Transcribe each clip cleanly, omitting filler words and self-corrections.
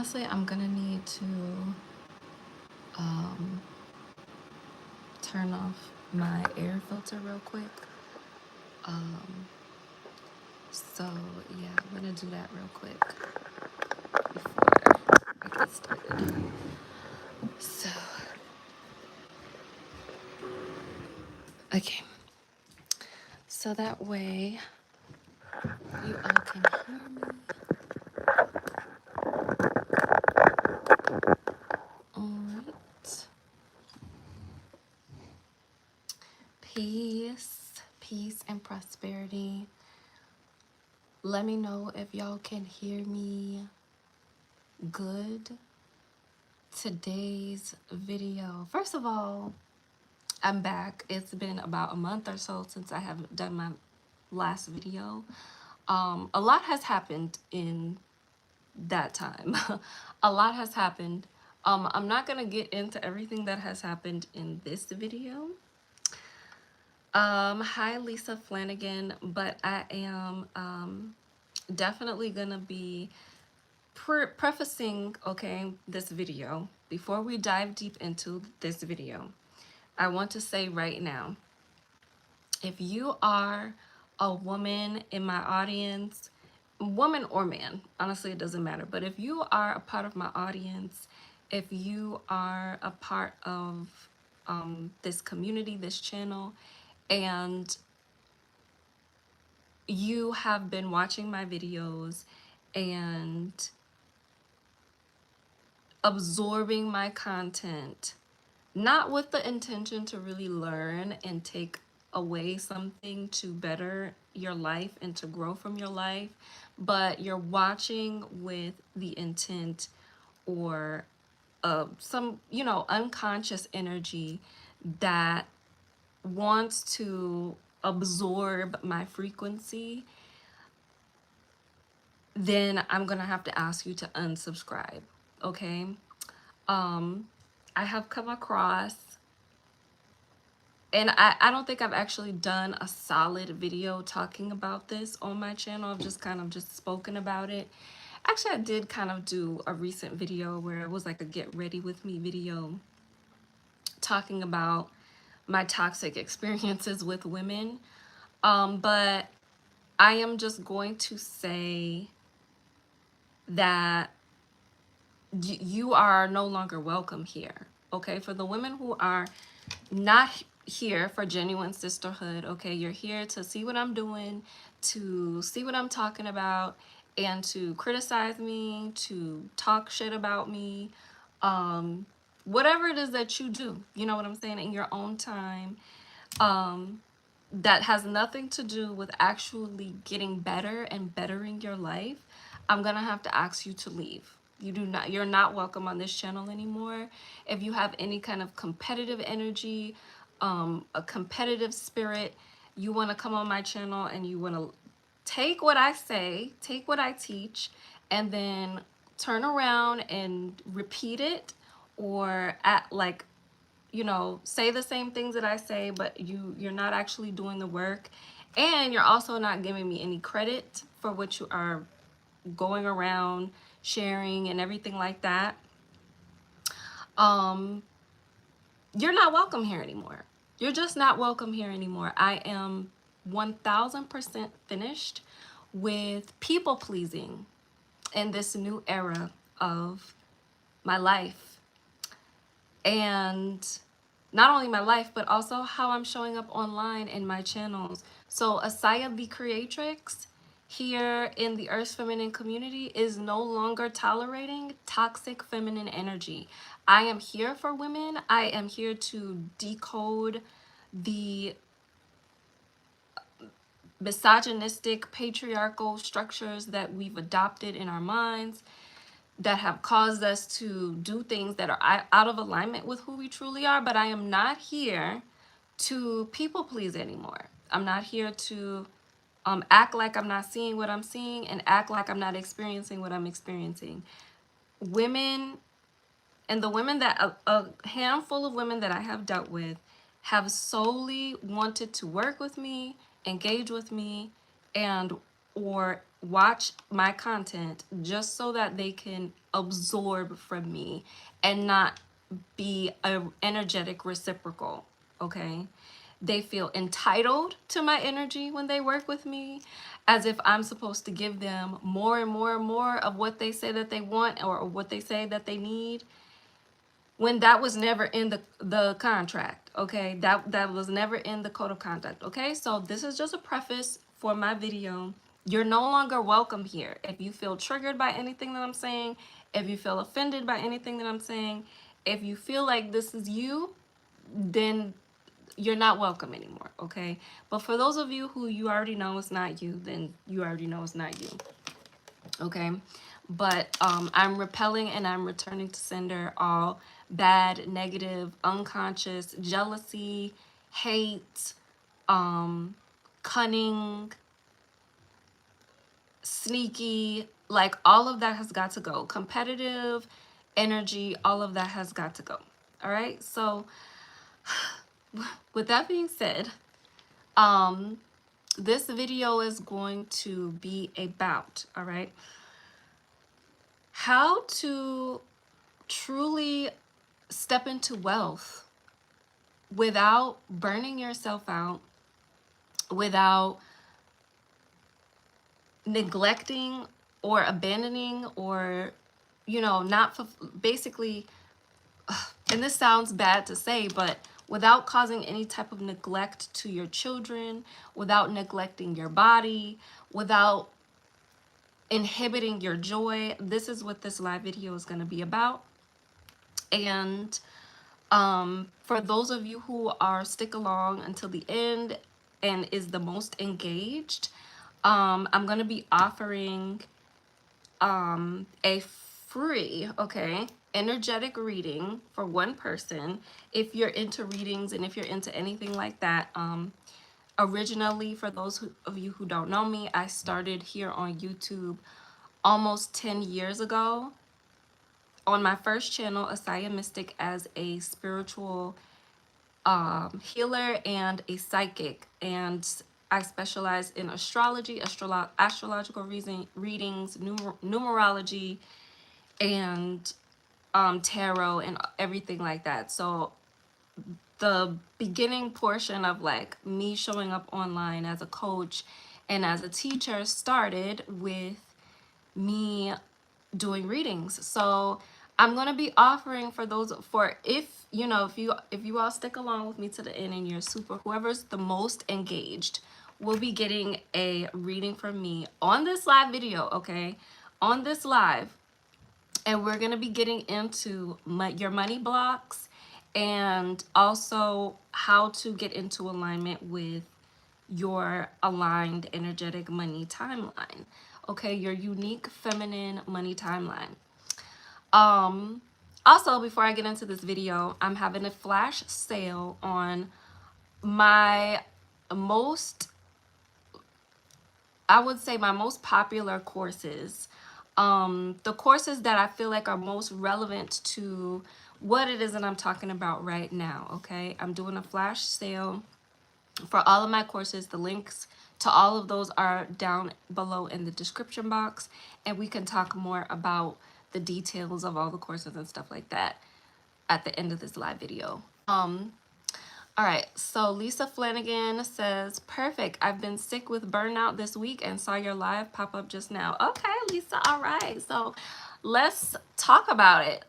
Honestly, I'm gonna need to um, turn off my air filter real quick. Um, so yeah, I'm gonna do that real quick before I get started. So, okay. So that way you all can hear me. All right. Peace, and prosperity. Let me know if y'all can hear me good. Today's video, first of all, I'm back. It's been about a month or so since I have done my last video. A lot has happened in that time. A lot has happened. I'm not gonna get into everything that has happened in this video. Hi Lisa Flanagan, but I am definitely gonna be prefacing, okay, this video. Before we dive deep into this video, I want to say right now, if you are a woman in my audience, woman or man, honestly, it doesn't matter. But if you are a part of my audience, if you are a part of this community, this channel, and you have been watching my videos and absorbing my content, not with the intention to really learn and take away something to better your life and to grow from your life, but you're watching with the intent or some, unconscious energy that wants to absorb my frequency, then I'm gonna have to ask you to unsubscribe, okay? I have come across, and I don't think I've actually done a solid video talking about this on my channel. I've just kind of just spoken about it. Actually, I did kind of do a recent video where it was like a get ready with me video talking about my toxic experiences with women. But I am just going to say that you are no longer welcome here, okay? For the women who are not here for genuine sisterhood, okay, you're here to see what I'm doing, to see what I'm talking about, and to criticize me, to talk shit about me, whatever it is that you do, you know what I'm saying, in your own time, that has nothing to do with actually getting better and bettering your life. I'm gonna have to ask you to leave. You're not welcome on this channel anymore. If you have any kind of competitive energy, a competitive spirit, you want to come on my channel and you want to take what I say, take what I teach, and then turn around and repeat it, or act like, say the same things that I say, but you're not actually doing the work, and you're also not giving me any credit for what you are going around sharing and everything like that. You're not welcome here anymore. You're just not welcome here anymore. I am 1000% finished with people pleasing in this new era of my life. And not only my life, but also how I'm showing up online in my channels. So Asaya the Creatrix here in the Earth Feminine community is no longer tolerating toxic feminine energy. I am here for women. I am here to decode the misogynistic, patriarchal structures that we've adopted in our minds that have caused us to do things that are out of alignment with who we truly are. But I am not here to people please anymore. I'm not here to act like I'm not seeing what I'm seeing and act like I'm not experiencing what I'm experiencing. Women, and the women that, a handful of women that I have dealt with, have solely wanted to work with me, engage with me, and or watch my content just so that they can absorb from me and not be a energetic reciprocal, okay? They feel entitled to my energy when they work with me, as if I'm supposed to give them more and more and more of what they say that they want or what they say that they need, when that was never in the contract, okay? That was never in the code of conduct, okay? So this is just a preface for my video. You're no longer welcome here. If you feel triggered by anything that I'm saying, if you feel offended by anything that I'm saying, if you feel like this is you, then you're not welcome anymore, okay? But for those of you who you already know it's not you, then you already know it's not you, okay? But I'm repelling and I'm returning to sender all bad, negative, unconscious jealousy, hate, cunning, sneaky, like all of that has got to go. Competitive energy, all of that has got to go. All right, so with that being said, this video is going to be about, all right, how to truly step into wealth without burning yourself out, without neglecting or abandoning or, you know, not basically, and this sounds bad to say, but without causing any type of neglect to your children, without neglecting your body, without inhibiting your joy. This is what this live video is going to be about. And for those of you who are stick along until the end and is the most engaged, I'm going to be offering a free, okay, energetic reading for one person. If you're into readings and if you're into anything like that, originally, for those of you who don't know me, I started here on YouTube almost 10 years ago on my first channel, Asaya Mystic, as a spiritual healer and a psychic, and I specialize in astrology, astrological readings, numerology, and tarot and everything like that. So the beginning portion of like me showing up online as a coach and as a teacher started with me doing readings. So I'm going to be offering for those, for if you know, if you all stick along with me to the end and you're super, whoever's the most engaged will be getting a reading from me on this live video, okay? On this live. And we're going to be getting into your money blocks and also how to get into alignment with your aligned energetic money timeline. Okay, your unique feminine money timeline. Also, before I get into this video, I'm having a flash sale on my most, I would say my most popular courses. The courses that I feel like are most relevant to what it is that I'm talking about right now, okay? I'm doing a flash sale for all of my courses. The links to all of those are down below in the description box, and we can talk more about the details of all the courses and stuff like that at the end of this live video. All right, so Lisa Flanagan says, perfect. I've been sick with burnout this week and saw your live pop up just now. Okay, Lisa, all right. So let's talk about it.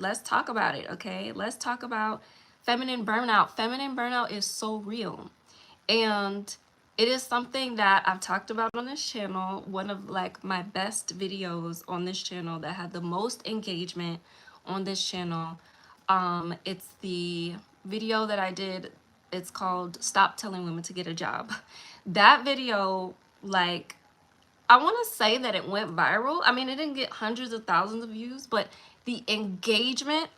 Let's talk about it, okay? Let's talk about feminine burnout. Feminine burnout is so real. And it is something that I've talked about on this channel. One of like my best videos on this channel that had the most engagement on this channel. It's the video that I did. It's called Stop Telling Women to Get a Job. That video, like, I want to say that it went viral. I mean, it didn't get hundreds of thousands of views, but the engagement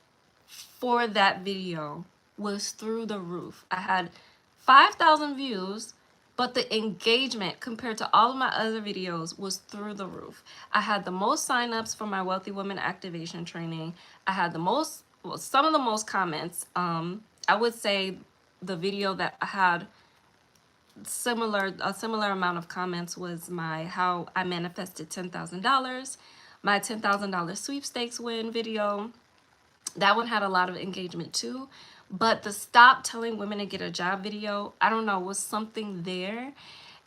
for that video was through the roof. I had 5,000 views, but the engagement compared to all of my other videos was through the roof. I had the most signups for my Wealthy Woman Activation Training. I had the most, well, some of the most comments. I would say the video that I had a similar amount of comments was my how I manifested $10,000, my $10,000 sweepstakes win video. That one had a lot of engagement too. But the stop telling women to get a job video, I don't know, was something there.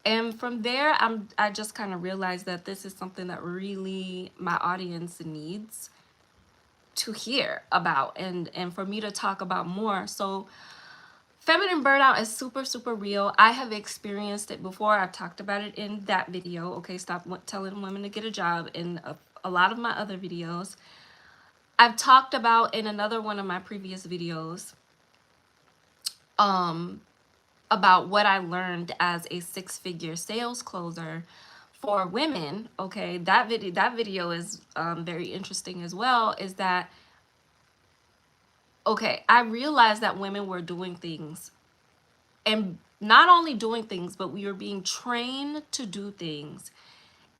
And from there, I just kind of realized that this is something that really my audience needs to hear about, and for me to talk about more. So feminine burnout is super, super real. I have experienced it before. I've talked about it in that video. Okay, stop telling women to get a job. In a lot of my other videos, I've talked about in another one of my previous videos about what I learned as a six-figure sales closer for women. Okay, that video is very interesting as well. Is that okay? I realized that women were doing things, and not only doing things, but we were being trained to do things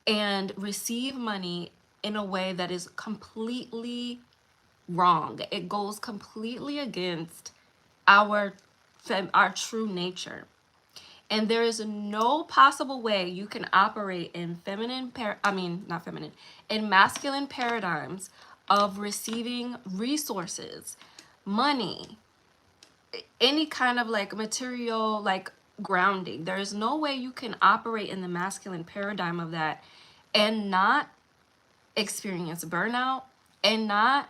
and receive money in a way that is completely wrong. It goes completely against our true nature. And there is no possible way you can operate in in masculine paradigms of receiving resources, money, any kind of like material, like grounding. There is no way you can operate in the masculine paradigm of that and not experience burnout and not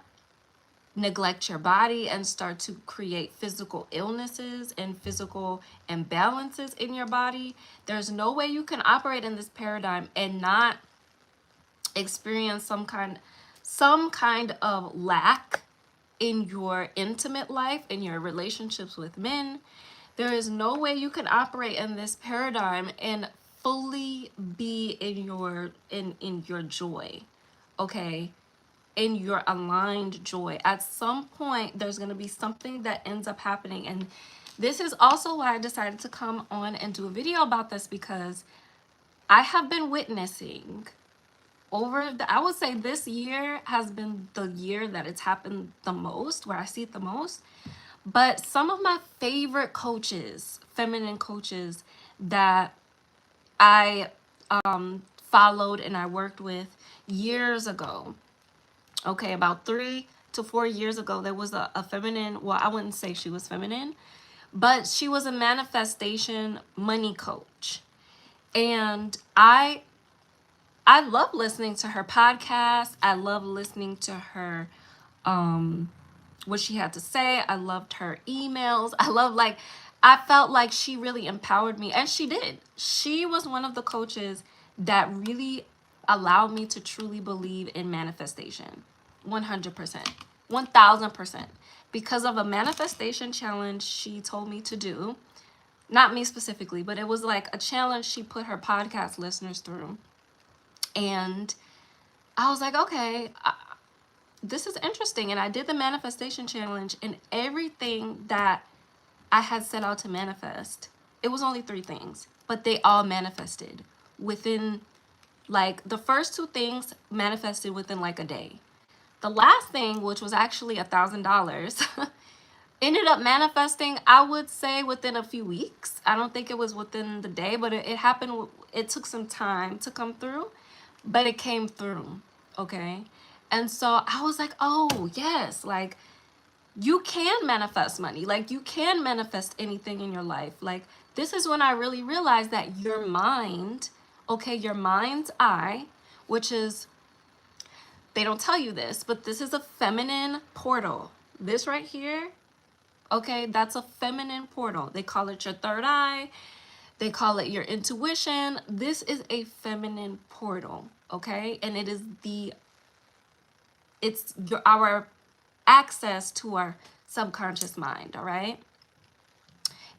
neglect your body and start to create physical illnesses and physical imbalances in your body. There's no way you can operate in this paradigm and not experience some kind of lack in your intimate life, in your relationships with men. There is no way you can operate in this paradigm and fully be in your joy. Okay? In your aligned joy. At some point, there's going to be something that ends up happening. And this is also why I decided to come on and do a video about this, because I have been witnessing I would say this year has been the year that it's happened the most, where I see it the most. But some of my favorite coaches, feminine coaches that I followed and I worked with years ago, okay, about 3 to 4 years ago, there was a feminine, well, I wouldn't say she was feminine, but she was a manifestation money coach. And I love listening to her podcast. I love listening to her what she had to say. I loved her emails. I felt like she really empowered me, and she did. She was one of the coaches that really allowed me to truly believe in manifestation. 100%. 1000%. Because of a manifestation challenge she told me to do. Not me specifically, but it was like a challenge she put her podcast listeners through. And I was like, okay, this is interesting. And I did the manifestation challenge, and everything that I had set out to manifest, it was only 3 things, but they all manifested within, like, the first 2 things manifested within like a day. The last thing, which was actually $1,000, ended up manifesting, I would say, within a few weeks. I don't think it was within the day, but it happened. It took some time to come through, but it came through. Okay. And so I was like, oh yes, like, you can manifest money. Like, you can manifest anything in your life. Like, this is when I really realized that your mind, okay, your mind's eye, which is, they don't tell you this, but this is a feminine portal. This right here, okay, that's a feminine portal. They call it your third eye. They call it your intuition. This is a feminine portal, okay? And it is our access to our subconscious mind, all right?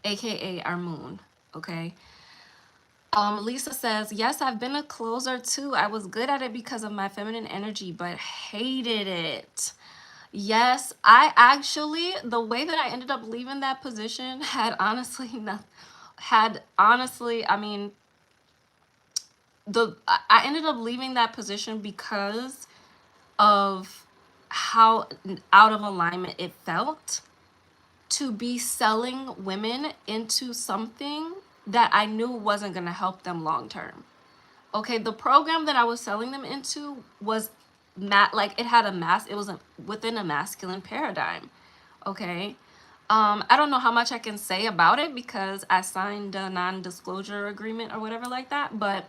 AKA our moon, okay? Lisa says, yes, I've been a closer too. I was good at it because of my feminine energy, but hated it. Yes, the way that I ended up leaving that position I ended up leaving that position because of how out of alignment it felt to be selling women into something that I knew wasn't going to help them long term. Okay, the program that I was selling them into was like it had it was within a masculine paradigm. Okay. I don't know how much I can say about it because I signed a non-disclosure agreement or whatever like that, but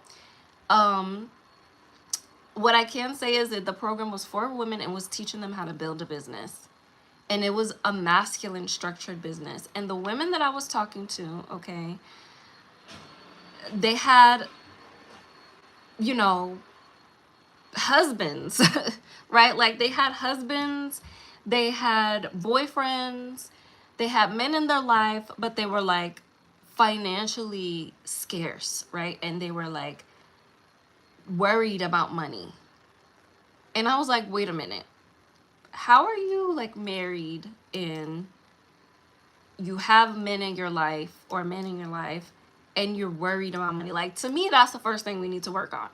um what I can say is that the program was for women and was teaching them how to build a business. And it was a masculine structured business. And the women that I was talking to, okay, they had, you know, husbands, right? Like they had husbands, they had boyfriends, they had men in their life, but they were like financially scarce, right? And they were like worried about money. And I was like, wait a minute. How are you like married and you have men in your life or men in your life and you're worried about money? Like, to me, that's the first thing we need to work on.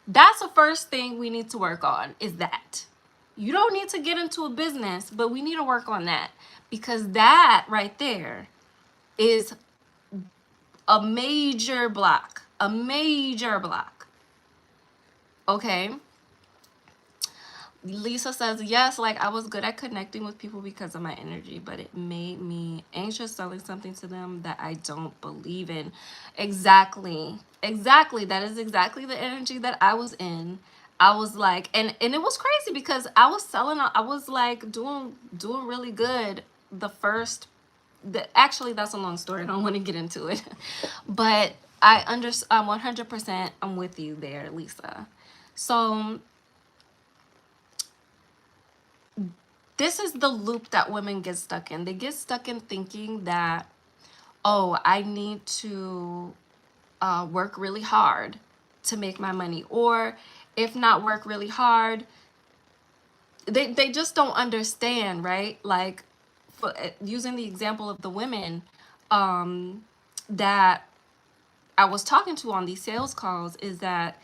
That's the first thing we need to work on, is that. You don't need to get into a business, but we need to work on that, because that right there is a major block. A major block. Okay? Lisa says, yes, like I was good at connecting with people because of my energy, but it made me anxious selling something to them that I don't believe in. Exactly. Exactly. That is exactly the energy that I was in. I was like, and it was crazy because I was selling, I was like doing really good the first, actually that's a long story. I don't want to get into it. But I'm 100%, I'm with you there, Lisa. So this is the loop that women get stuck in. They get stuck in thinking that, oh, I need to work really hard to make my money. Or if not work really hard, they just don't understand, right? Like, using the example of the women that I was talking to on these sales calls, is that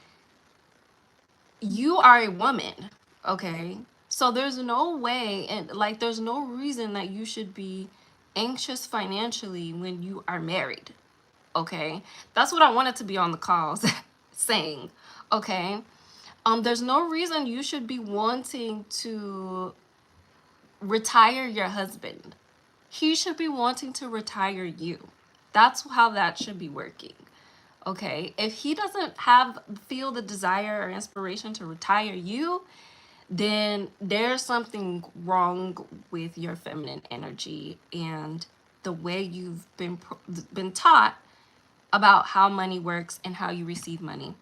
you are a woman, okay? So there's no way, and like there's no reason that you should be anxious financially when you are married, okay? That's what I wanted to be on the calls saying, okay? There's no reason you should be wanting to retire your husband. He should be wanting to retire you. That's how that should be working. Okay, if he doesn't feel the desire or inspiration to retire you, then there's something wrong with your feminine energy and the way you've been taught about how money works and how you receive money.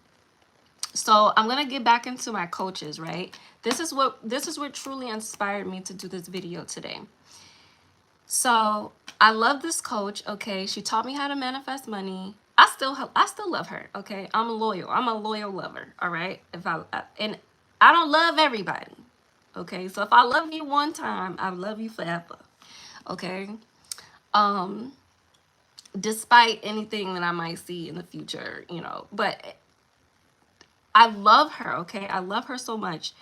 So I'm gonna get back into my coaches, right? This is what truly inspired me to do this video today. So I love this coach. Okay, she taught me how to manifest money. I still love her. Okay, I'm a loyal lover. All right, and I don't love everybody. Okay, so if I love you one time, I love you forever. Okay, despite anything that I might see in the future, but I love her. Okay, I love her so much.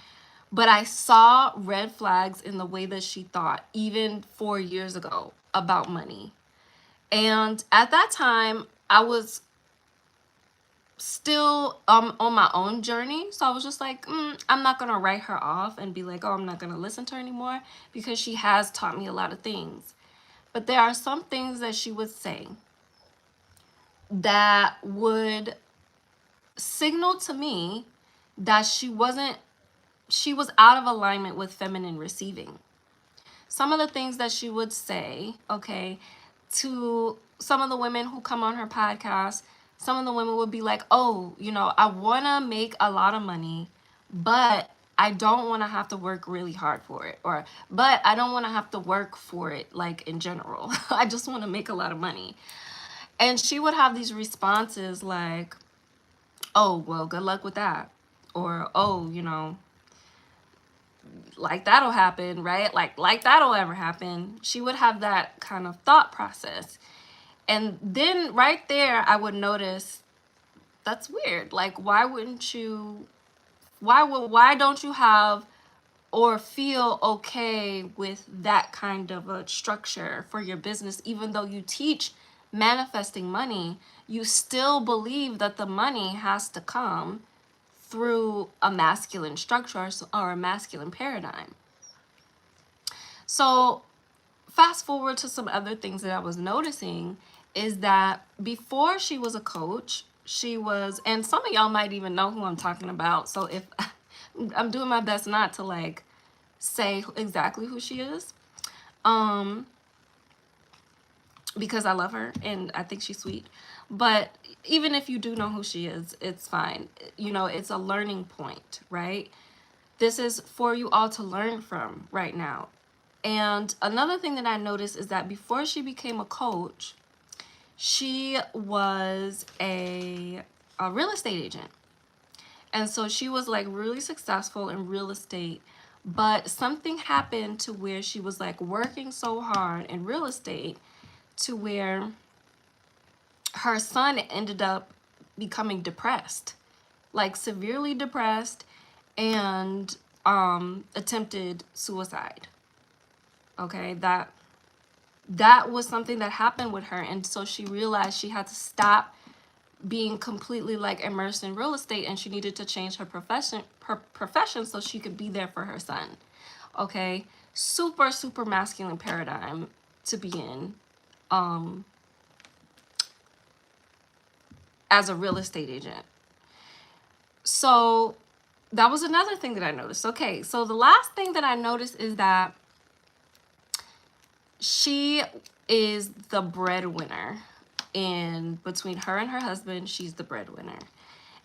But I saw red flags in the way that she thought, even 4 years ago, about money. And at that time, I was still on my own journey. So I was just like, I'm not going to write her off and be like, oh, I'm not going to listen to her anymore, because she has taught me a lot of things. But there are some things that she would say that would signal to me that she was out of alignment with feminine receiving. Some of the things that she would say, okay, to some of the women who come on her podcast, some of the women would be like, oh, I want to make a lot of money, but I don't want to have to work really hard for it. But I don't want to have to work for it, like in general. I just want to make a lot of money. And she would have these responses like, oh, well, good luck with that. Or, oh, like that'll happen, right? Like that'll ever happen. She would have that kind of thought process. And then right there, I would notice, that's weird. Like, why don't you have or feel okay with that kind of a structure for your business, even though you teach manifesting money, you still believe that the money has to come through a masculine structure or a masculine paradigm. So fast forward to some other things that I was noticing is that before she was a coach, she was, and some of y'all might even know who I'm talking about. So if I'm doing my best not to like say exactly who she is, because I love her and I think she's sweet. But even if you do know who she is, it's fine. You know, it's a learning point, right? This is for you all to learn from right now. And another thing that I noticed is that before she became a coach, she was a real estate agent. And so she was like really successful in real estate, but something happened to where she was like working so hard in real estate to where her son ended up becoming depressed, like severely depressed, and attempted suicide. Okay, that was something that happened with her, and so she realized she had to stop being completely like immersed in real estate, and she needed to change her profession so she could be there for her son. Okay, super masculine paradigm to be in as a real estate agent. So that was another thing that I noticed. Okay, so the last thing that I noticed is that she is the breadwinner. In between her and her husband, she's the breadwinner.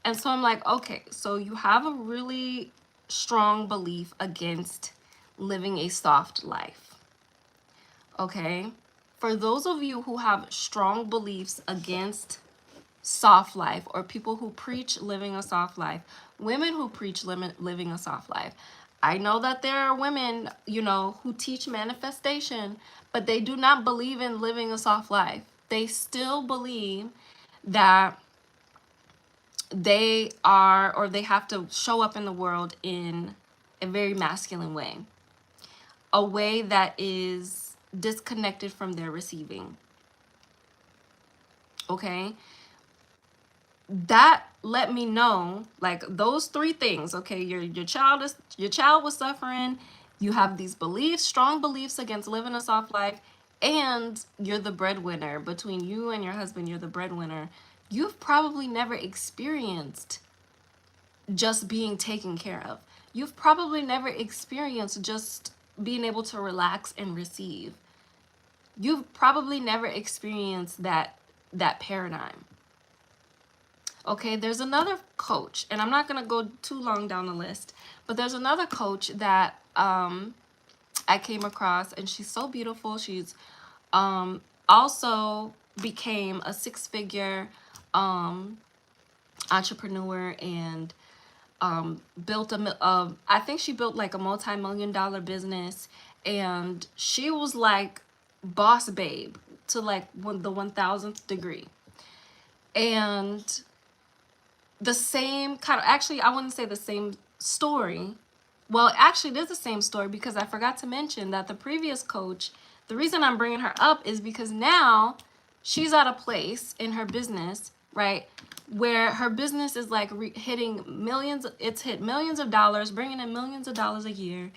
And so I'm like, okay, so you have a really strong belief against living a soft life. Okay? For those of you who have strong beliefs against soft life, or people who preach living a soft life, women who preach living a soft life, I know that there are women, you know, who teach manifestation, but they do not believe in living a soft life. They still believe that they are, or they have to show up in the world in a very masculine way, a way that is disconnected from their receiving. Okay? That let me know, like, those three things. Okay, your child was suffering, you have these beliefs, strong beliefs against living a soft life, and you're the breadwinner. Between you and your husband, you're the breadwinner. You've probably never experienced just being taken care of. You've probably never experienced just being able to relax and receive. You've probably never experienced that paradigm. Okay, there's another coach, and I'm not going to go too long down the list, but there's another coach that I came across, and she's so beautiful. She's also became a six-figure entrepreneur, and built I think she built like a multi-million-dollar business, and she was like boss babe to like the 1000th degree. And the same kind of, actually, I wouldn't say the same story. Well, actually, it is the same story, because I forgot to mention that the previous coach, the reason I'm bringing her up is because now she's at a place in her business, right, where her business is like hitting millions. It's hit millions of dollars, bringing in millions of dollars a year.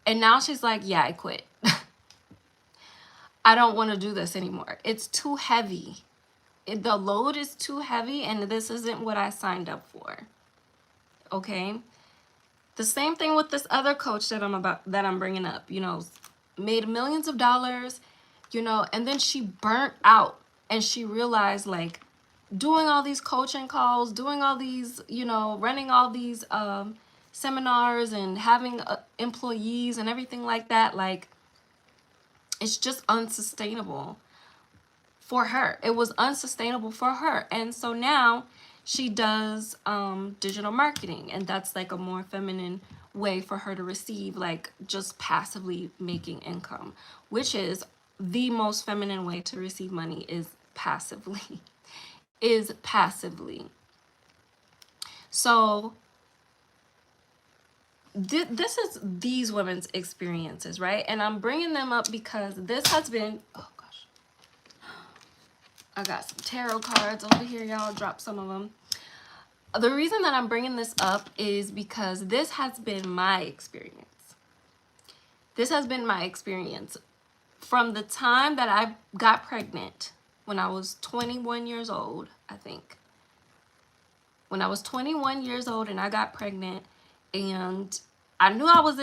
And now she's like, yeah, I quit. I don't want to do this anymore. It's too heavy. The load is too heavy, and this isn't what I signed up for. Okay? The same thing with this other coach that I'm bringing up, you know, made millions of dollars, you know, and then she burnt out, and she realized, like, doing all these coaching calls, doing all these, you know, running all these seminars and having employees and everything like that, like, it's just unsustainable for her. It was unsustainable for her. And so now she does digital marketing, and that's like a more feminine way for her to receive, like, just passively making income, which is the most feminine way to receive money, is passively. So this is these women's experiences, right? And I'm bringing them up because this has been, oh gosh, I got some tarot cards over here, y'all. Drop some of them. The reason that I'm bringing this up is because this has been my experience. This has been my experience from the time that I got pregnant when I was 21 years old, I think. When I was 21 years old and I got pregnant, and I knew I was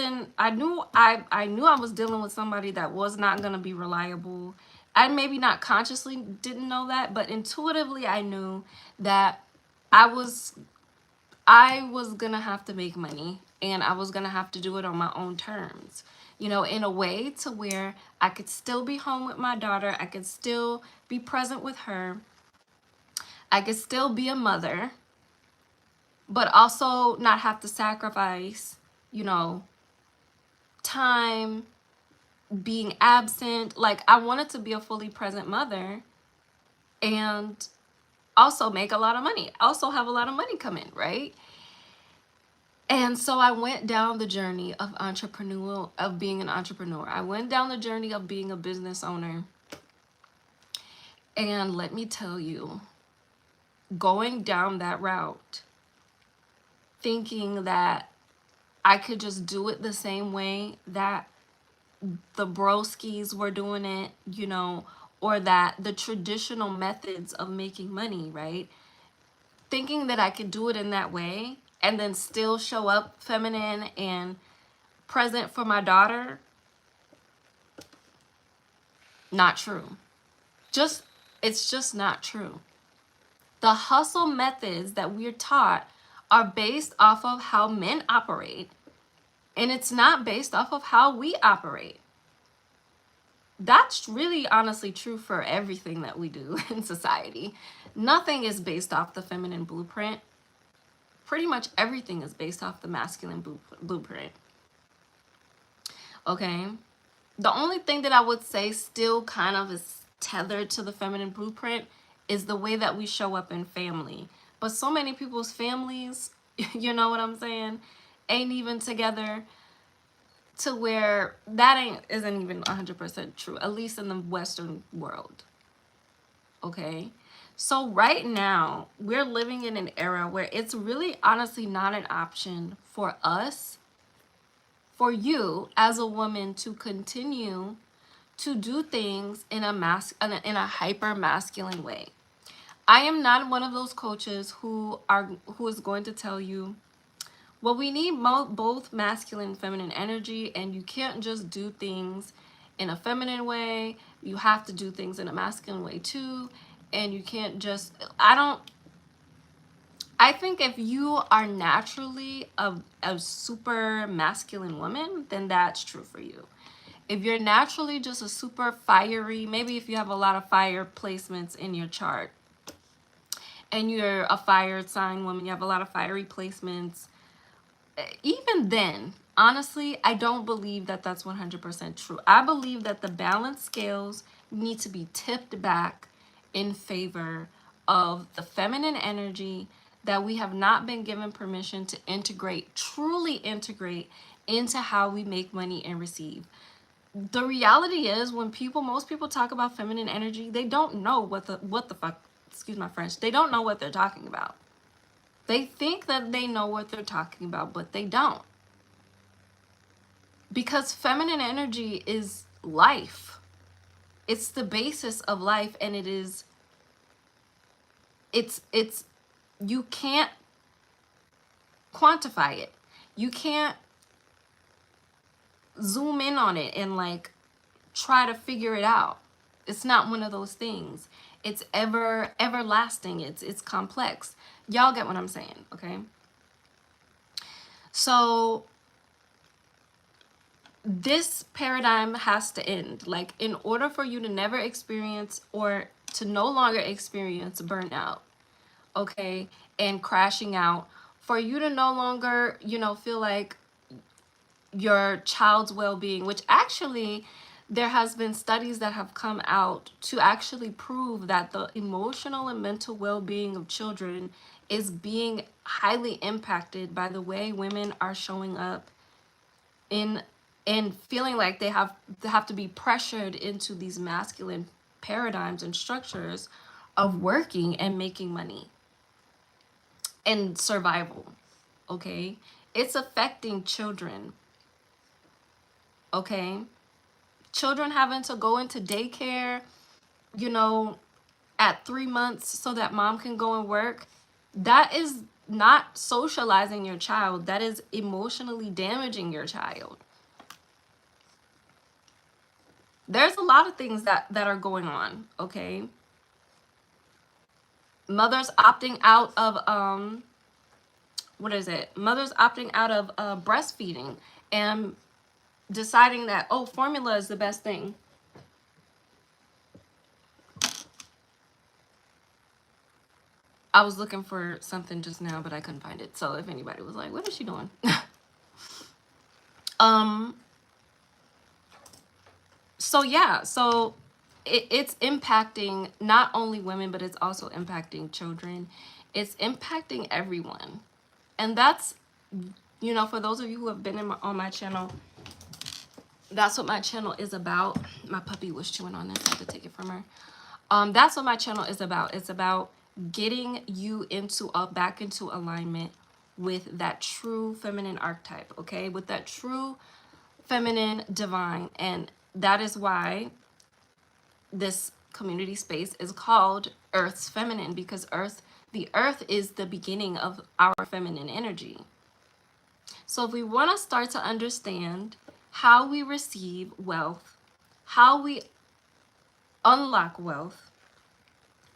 dealing with somebody that was not going to be reliable. I maybe not consciously didn't know that, but intuitively I knew that I was gonna have to make money, and I was gonna have to do it on my own terms, you know, in a way to where I could still be home with my daughter, I could still be present with her, I could still be a mother, but also not have to sacrifice, you know, time, being absent. Like, I wanted to be a fully present mother and also make a lot of money, also have a lot of money come in, right? And so I went down the journey of being an entrepreneur. I went down the journey of being a business owner. And let me tell you, going down that route, thinking that I could just do it the same way that the broskies were doing it, you know, or that the traditional methods of making money, right? Thinking that I could do it in that way and then still show up feminine and present for my daughter, not true. It's just not true. The hustle methods that we're taught are based off of how men operate, and it's not based off of how we operate. That's really honestly true for everything that we do in society. Nothing is based off the feminine blueprint. Pretty much everything is based off the masculine blueprint. Okay? The only thing that I would say still kind of is tethered to the feminine blueprint is the way that we show up in family. But so many people's families, you know what I'm saying, ain't even together, to where that isn't even 100% true, at least in the Western world. Okay? So right now, we're living in an era where it's really honestly not an option for us, for you as a woman, to continue to do things in a hyper masculine way. I am not one of those coaches who is going to tell you, well, we need both masculine and feminine energy, and you can't just do things in a feminine way. You have to do things in a masculine way too, and you can't just, I think if you are naturally a super masculine woman, then that's true for you. If you're naturally just a super fiery, maybe if you have a lot of fire placements in your chart, and you're a fire sign woman, you have a lot of fiery placements, even then, honestly, I don't believe that that's 100% true. I believe that the balance scales need to be tipped back in favor of the feminine energy that we have not been given permission to integrate, truly integrate into how we make money and receive. The reality is, when most people talk about feminine energy, they don't know what the fuck, excuse my French, they don't know what they're talking about. They think that they know what they're talking about, but they don't. Because feminine energy is life. It's the basis of life, and you can't quantify it. You can't zoom in on it and like try to figure it out. It's not one of those things. It's everlasting. It's complex. Y'all get what I'm saying, okay? So this paradigm has to end. Like, in order for you to never experience, or to no longer experience, burnout, okay, and crashing out, for you to no longer, you know, feel like your child's well-being, which actually there has been studies that have come out to actually prove that the emotional and mental well-being of children is being highly impacted by the way women are showing up in and feeling like they have to be pressured into these masculine paradigms and structures of working and making money and survival, okay? It's affecting children, okay? Children having to go into daycare, you know, at 3 months so that mom can go and work. That is not socializing your child. That is emotionally damaging your child. There's a lot of things that are going on, okay? Mothers opting out of mothers opting out of breastfeeding and deciding that, oh, formula is the best thing. I was looking for something just now, but I couldn't find it. So if anybody was like, what is she doing? So yeah, so it's impacting not only women, but it's also impacting children. It's impacting everyone. And that's, you know, for those of you who have been on my channel, that's what my channel is about. My puppy was chewing on this. I had to take it from her. That's what my channel is about. It's about getting you into back into alignment with that true feminine archetype, okay? With that true feminine divine. And that is why this community space is called Earth's Feminine, because the earth is the beginning of our feminine energy. So if we want to start to understand how we receive wealth, how we unlock wealth,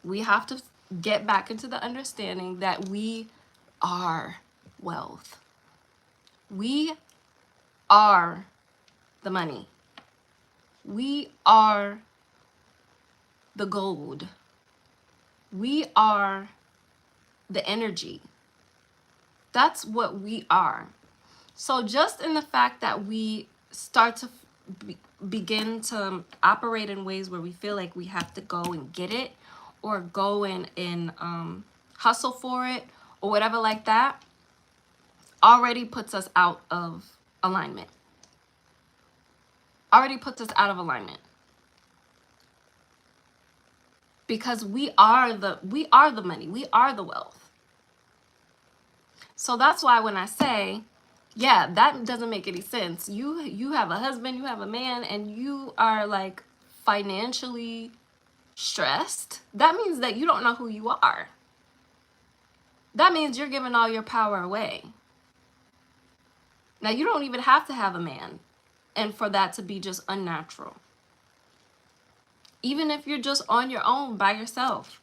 we have to get back into the understanding that we are wealth. We are the money. We are the gold. We are the energy. That's what we are. So just in the fact that we start to begin to operate in ways where we feel like we have to go and get it, or go and hustle for it, or whatever like that, already puts us out of alignment. Already puts us out of alignment. Because we are the money. We are the wealth. So that's why when I say, yeah, that doesn't make any sense. You have a husband, you have a man, and you are like financially stressed. That means that you don't know who you are. That means you're giving all your power away. Now, you don't even have to have a man and for that to be just unnatural. Even if you're just on your own by yourself,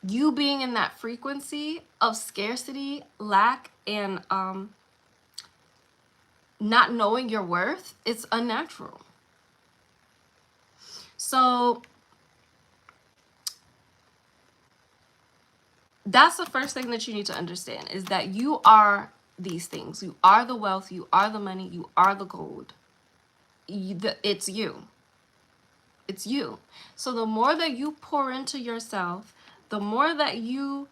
you being in that frequency of scarcity, lack, and not knowing your worth, it's unnatural. So that's the first thing that you need to understand, is that you are these things. You are the wealth, you are the money, you are the gold. It's you. It's you. So the more that you pour into yourself, the more that you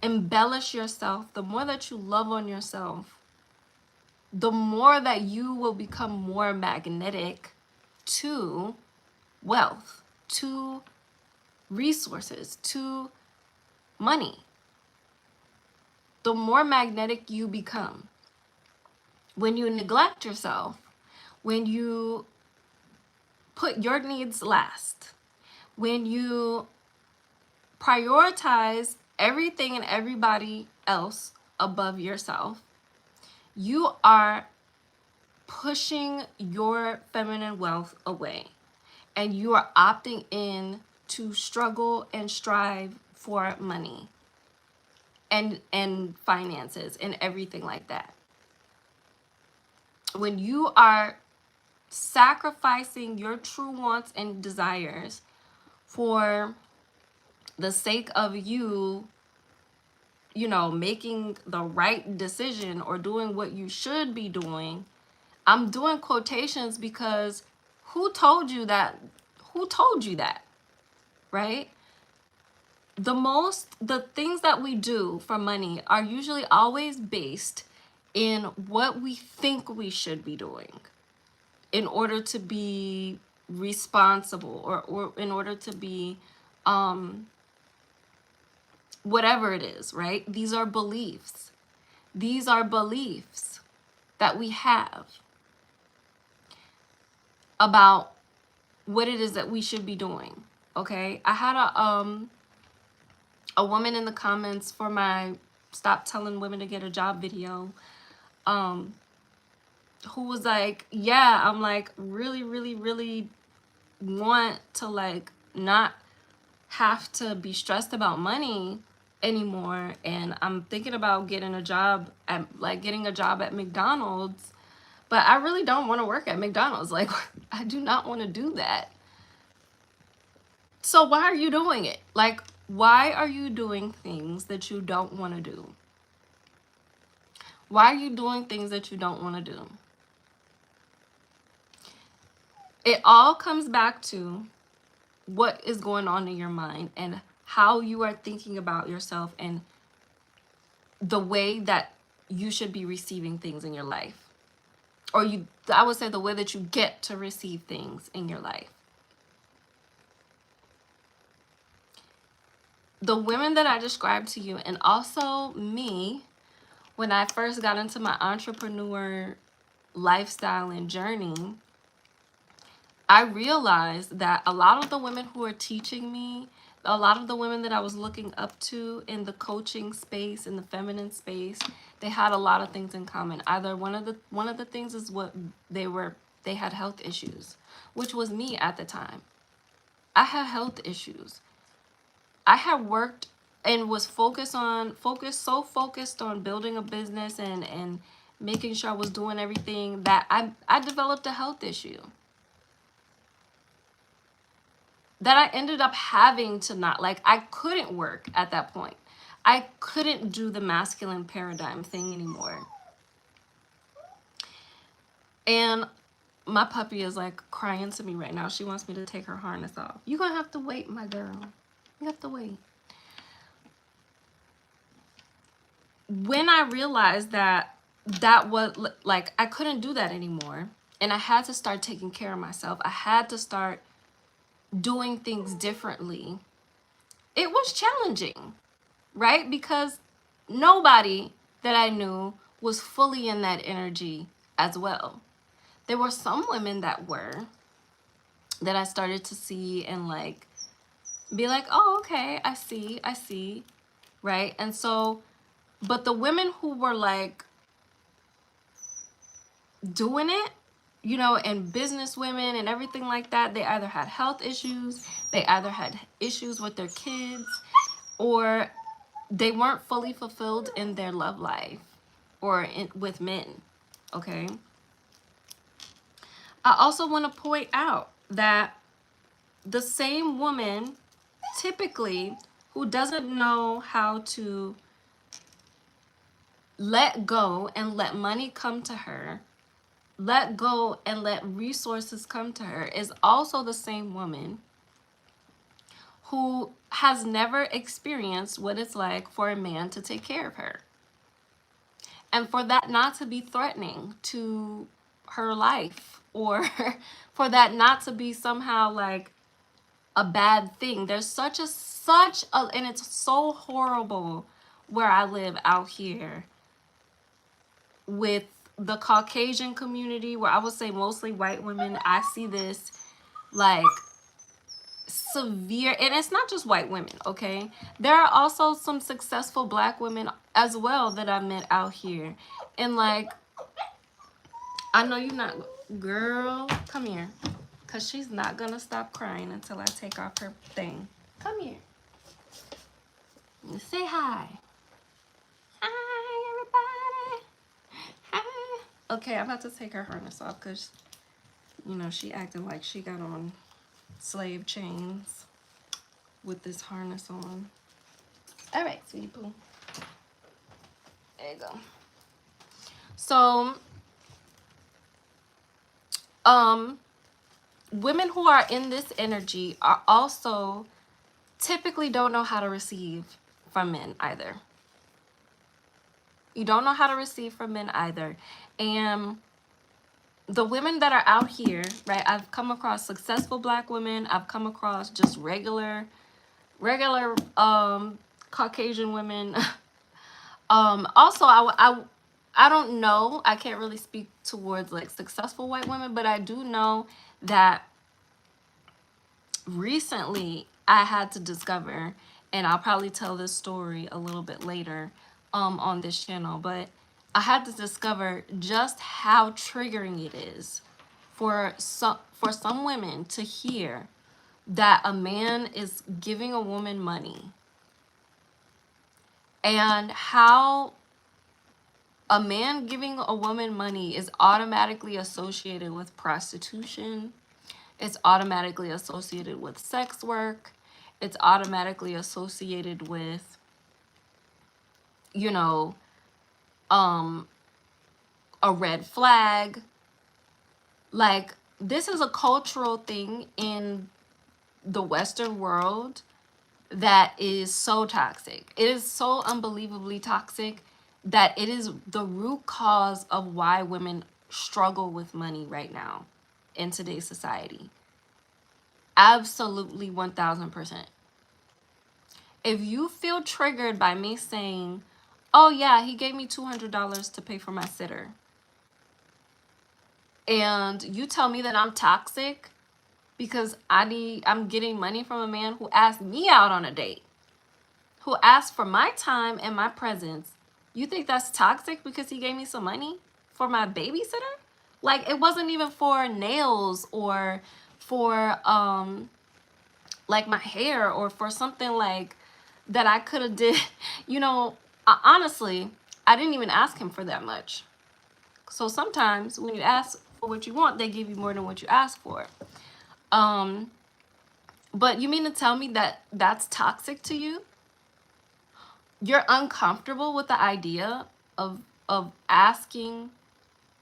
embellish yourself, the more that you love on yourself, the more that you will become more magnetic to wealth, to resources, to money. The more magnetic you become. When you neglect yourself, when you put your needs last, when you prioritize everything and everybody else above yourself, you are pushing your feminine wealth away, and you are opting in to struggle and strive for money and finances and everything like that. When you are sacrificing your true wants and desires for the sake of you know, making the right decision or doing what you should be doing. I'm doing quotations because who told you that? Who told you that? Right? The things that we do for money are usually always based in what we think we should be doing in order to be responsible, or in order to be whatever it is, right? These are beliefs. These are beliefs that we have about what it is that we should be doing. Okay, I had a woman in the comments for my Stop Telling Women to Get a Job video, who was like, yeah, I'm like really, really, really want to like not have to be stressed about money anymore, and I'm thinking about getting a job at McDonald's, but I really don't want to work at McDonald's. Like, I do not want to do that. So why are you doing it? Like, why are you doing things that you don't want to do? Why are you doing things that you don't want to do? It all comes back to what is going on in your mind and how you are thinking about yourself and the way that you should be receiving things in your life. Or I would say the way that you get to receive things in your life. The women that I described to you, and also me, when I first got into my entrepreneur lifestyle and journey, I realized that a lot of the women who are teaching me, a lot of the women that I was looking up to in the coaching space, in the feminine space, they had a lot of things in common. Either one of the things is what they had health issues, which was me at the time. I had health issues. I had worked and was focused on building a business and making sure I was doing everything that I developed a health issue that I ended up having to not, like, I couldn't work at that point. I couldn't do the masculine paradigm thing anymore. And my puppy is like crying to me right now. She wants me to take her harness off. You're gonna have to wait, my girl. You have to wait. When I realized that was like, I couldn't do that anymore, and I had to start taking care of myself, I had to start doing things differently, it was challenging, right? Because nobody that I knew was fully in that energy as well. There were some women that I started to see and like be like, oh, okay, I see, right? And so, but the women who were like doing it, you know, and business women and everything like that, they either had health issues, they either had issues with their kids, or they weren't fully fulfilled in their love life or with men, okay? I also want to point out that the same woman typically who doesn't know how to let go and let money come to her, let go and let resources come to her, is also the same woman who has never experienced what it's like for a man to take care of her. And for that not to be threatening to her life, or for that not to be somehow like a bad thing. There's such a, and it's so horrible where I live out here with the Caucasian community, where I would say mostly white women. I see this like severe, and it's not just white women, okay? There are also some successful black women as well that I met out here. And like, I know you're not, girl, come here, because she's not gonna stop crying until I take off her thing. Come here. Say hi. Hi, everybody. Hi. Okay, I'm about to take her harness off because, you know, she acting like she got on slave chains with this harness on. All right, sweetie poo. There you go. So, women who are in this energy are also typically don't know how to receive from men either. You don't know how to receive from men either. And the women that are out here, right, I've come across successful black women. I've come across just regular Caucasian women. Also, I don't know. I can't really speak towards like successful white women, but I do know that recently I had to discover, and I'll probably tell this story a little bit later on this channel, but I had to discover just how triggering it is for some women to hear that a man is giving a woman money, and how a man giving a woman money is automatically associated with prostitution. It's automatically associated with sex work. It's automatically associated with, you know, a red flag. Like, this is a cultural thing in the Western world that is so toxic. It is so unbelievably toxic that it is the root cause of why women struggle with money right now in today's society. Absolutely 1000%. If you feel triggered by me saying, oh yeah, he gave me $200 to pay for my sitter, and you tell me that I'm toxic because I'm getting money from a man who asked me out on a date, who asked for my time and my presence, you think that's toxic because he gave me some money for my babysitter? Like, it wasn't even for nails or for like my hair or for something like that I could have did. You know, honestly, I didn't even ask him for that much. So sometimes when you ask for what you want, they give you more than what you ask for. But you mean to tell me that that's toxic to you? You're uncomfortable with the idea of asking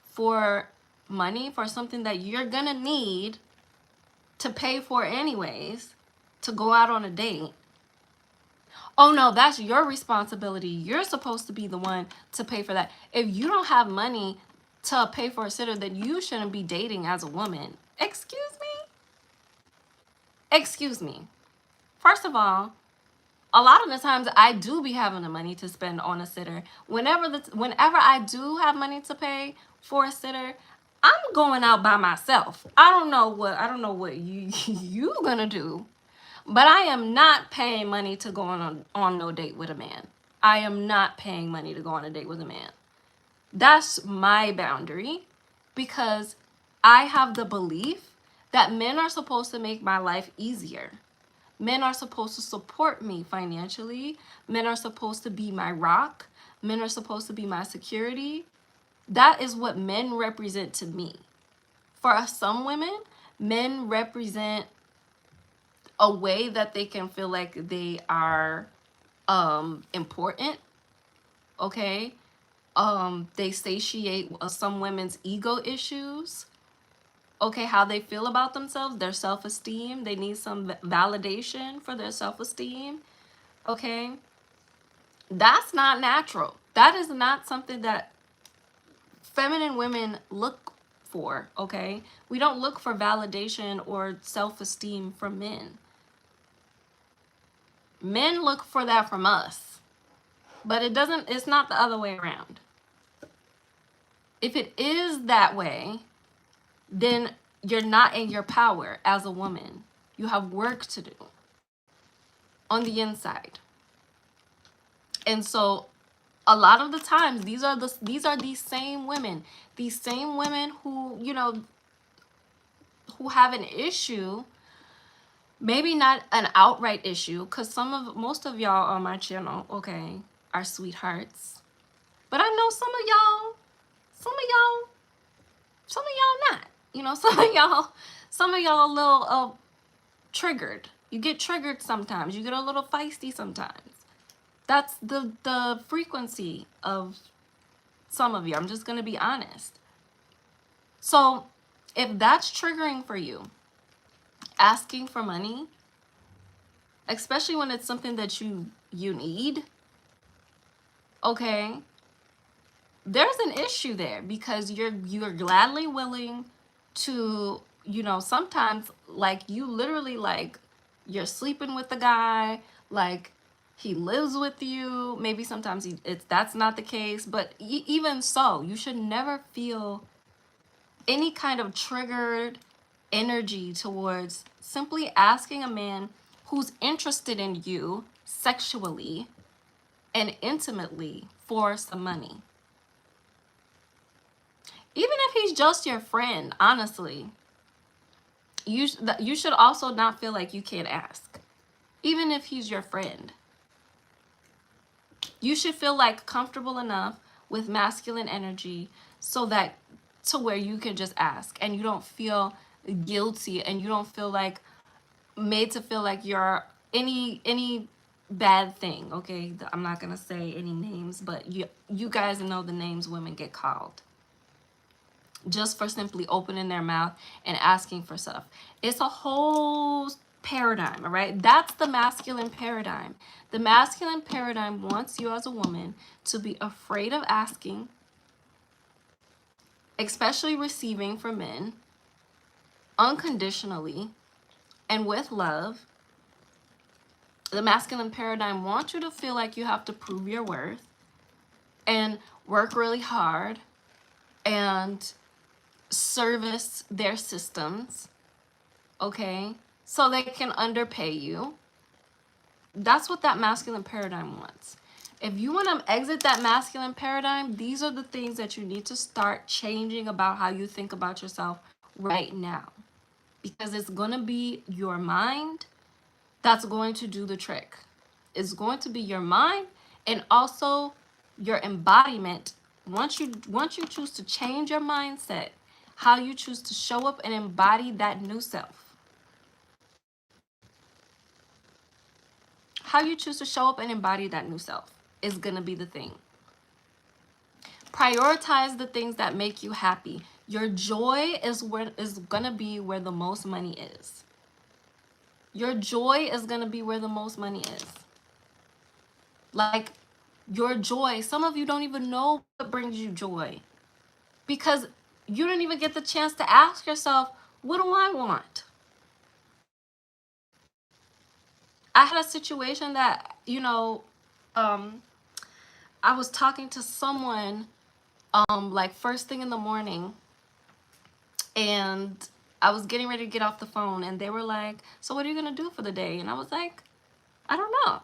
for money for something that you're gonna need to pay for anyways, to go out on a date. Oh no, that's your responsibility. You're supposed to be the one to pay for that. If you don't have money to pay for a sitter, then you shouldn't be dating as a woman. Excuse me? Excuse me. First of all, a lot of the times I do be having the money to spend on a sitter. Whenever I do have money to pay for a sitter, I'm going out by myself. I don't know what you gonna do, but I am not paying money to go on no date with a man. I am not paying money to go on a date with a man. That's my boundary, because I have the belief that men are supposed to make my life easier. Men are supposed to support me financially. Men are supposed to be my rock. Men are supposed to be my security. That is what men represent to me. For some women, men represent a way that they can feel like they are important. Okay? They satiate some women's ego issues. Okay, how they feel about themselves, their self-esteem. They need some validation for their self-esteem. Okay, that's not natural. That is not something that feminine women look for. Okay, we don't look for validation or self-esteem from men. Men look for that from us, but it's not the other way around. If it is that way, then you're not in your power as a woman. You have work to do on the inside. And so a lot of the times these are these same women who, you know, who have an issue, maybe not an outright issue, because most of y'all on my channel, okay, are sweethearts. But I know some of y'all not. You know, some of y'all a little triggered. You get triggered sometimes. You get a little feisty sometimes. That's the frequency of some of you. I'm just going to be honest. So if that's triggering for you, asking for money, especially when it's something that you need, okay, there's an issue there, because you're gladly willing to, you know, sometimes like you literally like you're sleeping with the guy, like he lives with you. Maybe sometimes that's not the case, but even so, you should never feel any kind of triggered energy towards simply asking a man who's interested in you sexually and intimately for some money. Even if he's just your friend, honestly, you should also not feel like you can't ask. Even if he's your friend, you should feel like comfortable enough with masculine energy so that to where you can just ask and you don't feel guilty and you don't feel like made to feel like you're any bad thing. Okay, I'm not gonna say any names, but you guys know the names women get called just for simply opening their mouth and asking for stuff. It's a whole paradigm, all right? That's the masculine paradigm. The masculine paradigm wants you as a woman to be afraid of asking, especially receiving from men, unconditionally and with love. The masculine paradigm wants you to feel like you have to prove your worth and work really hard and service their systems, okay, so they can underpay you. That's what that masculine paradigm wants. If you want to exit that masculine paradigm, these are the things that you need to start changing about how you think about yourself right now. Because it's going to be your mind that's going to do the trick. It's going to be your mind and also your embodiment. Once you choose to change your mindset, how you choose to show up and embody that new self. How you choose to show up and embody that new self is going to be the thing. Prioritize the things that make you happy. Your joy is going to be where the most money is. Your joy is going to be where the most money is. Like your joy, some of you don't even know what brings you joy because you didn't even get the chance to ask yourself, what do I want? I had a situation that, I was talking to someone like first thing in the morning, and I was getting ready to get off the phone, and they were like, so what are you going to do for the day? And I was like, I don't know.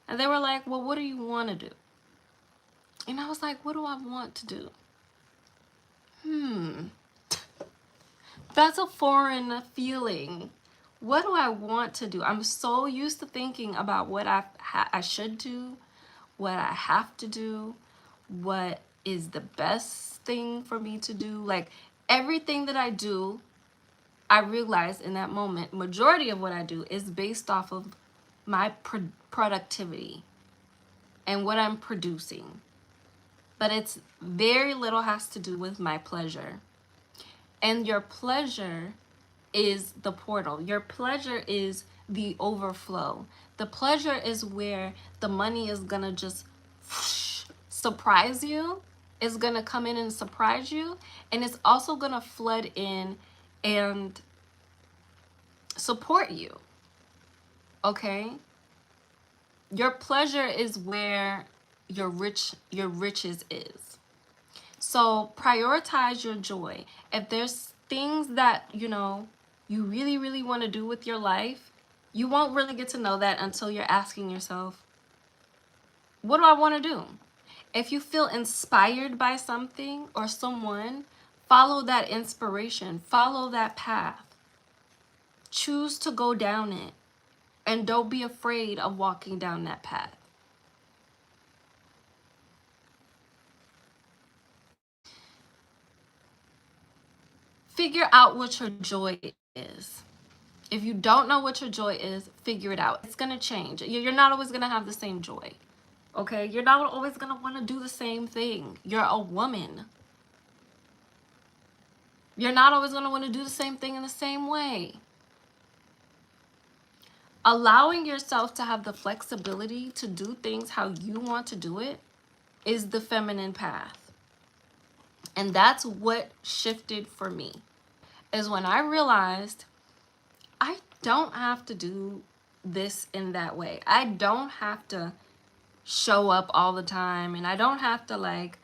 And they were like, well, what do you want to do? And I was like, what do I want to do? That's a foreign feeling. What do I want to do? I'm so used to thinking about what I should do, what I have to do, what is the best thing for me to do. Like everything that I do, I realize in that moment, majority of what I do is based off of my productivity and what I'm producing. But it's very little has to do with my pleasure. And your pleasure is the portal. Your pleasure is the overflow. The pleasure is where the money is gonna just surprise you. It's gonna come in and surprise you. And it's also gonna flood in and support you. Okay? Your pleasure is where your riches is. So prioritize your joy. If there's things that, you really, really want to do with your life, you won't really get to know that until you're asking yourself, what do I want to do? If you feel inspired by something or someone, follow that inspiration, follow that path. Choose to go down it, and don't be afraid of walking down that path. Figure out what your joy is. If you don't know what your joy is, figure it out. It's going to change. You're not always going to have the same joy. Okay? You're not always going to want to do the same thing. You're a woman. You're not always going to want to do the same thing in the same way. Allowing yourself to have the flexibility to do things how you want to do it is the feminine path. And that's what shifted for me, is when I realized I don't have to do this in that way. I don't have to show up all the time, and I don't have to like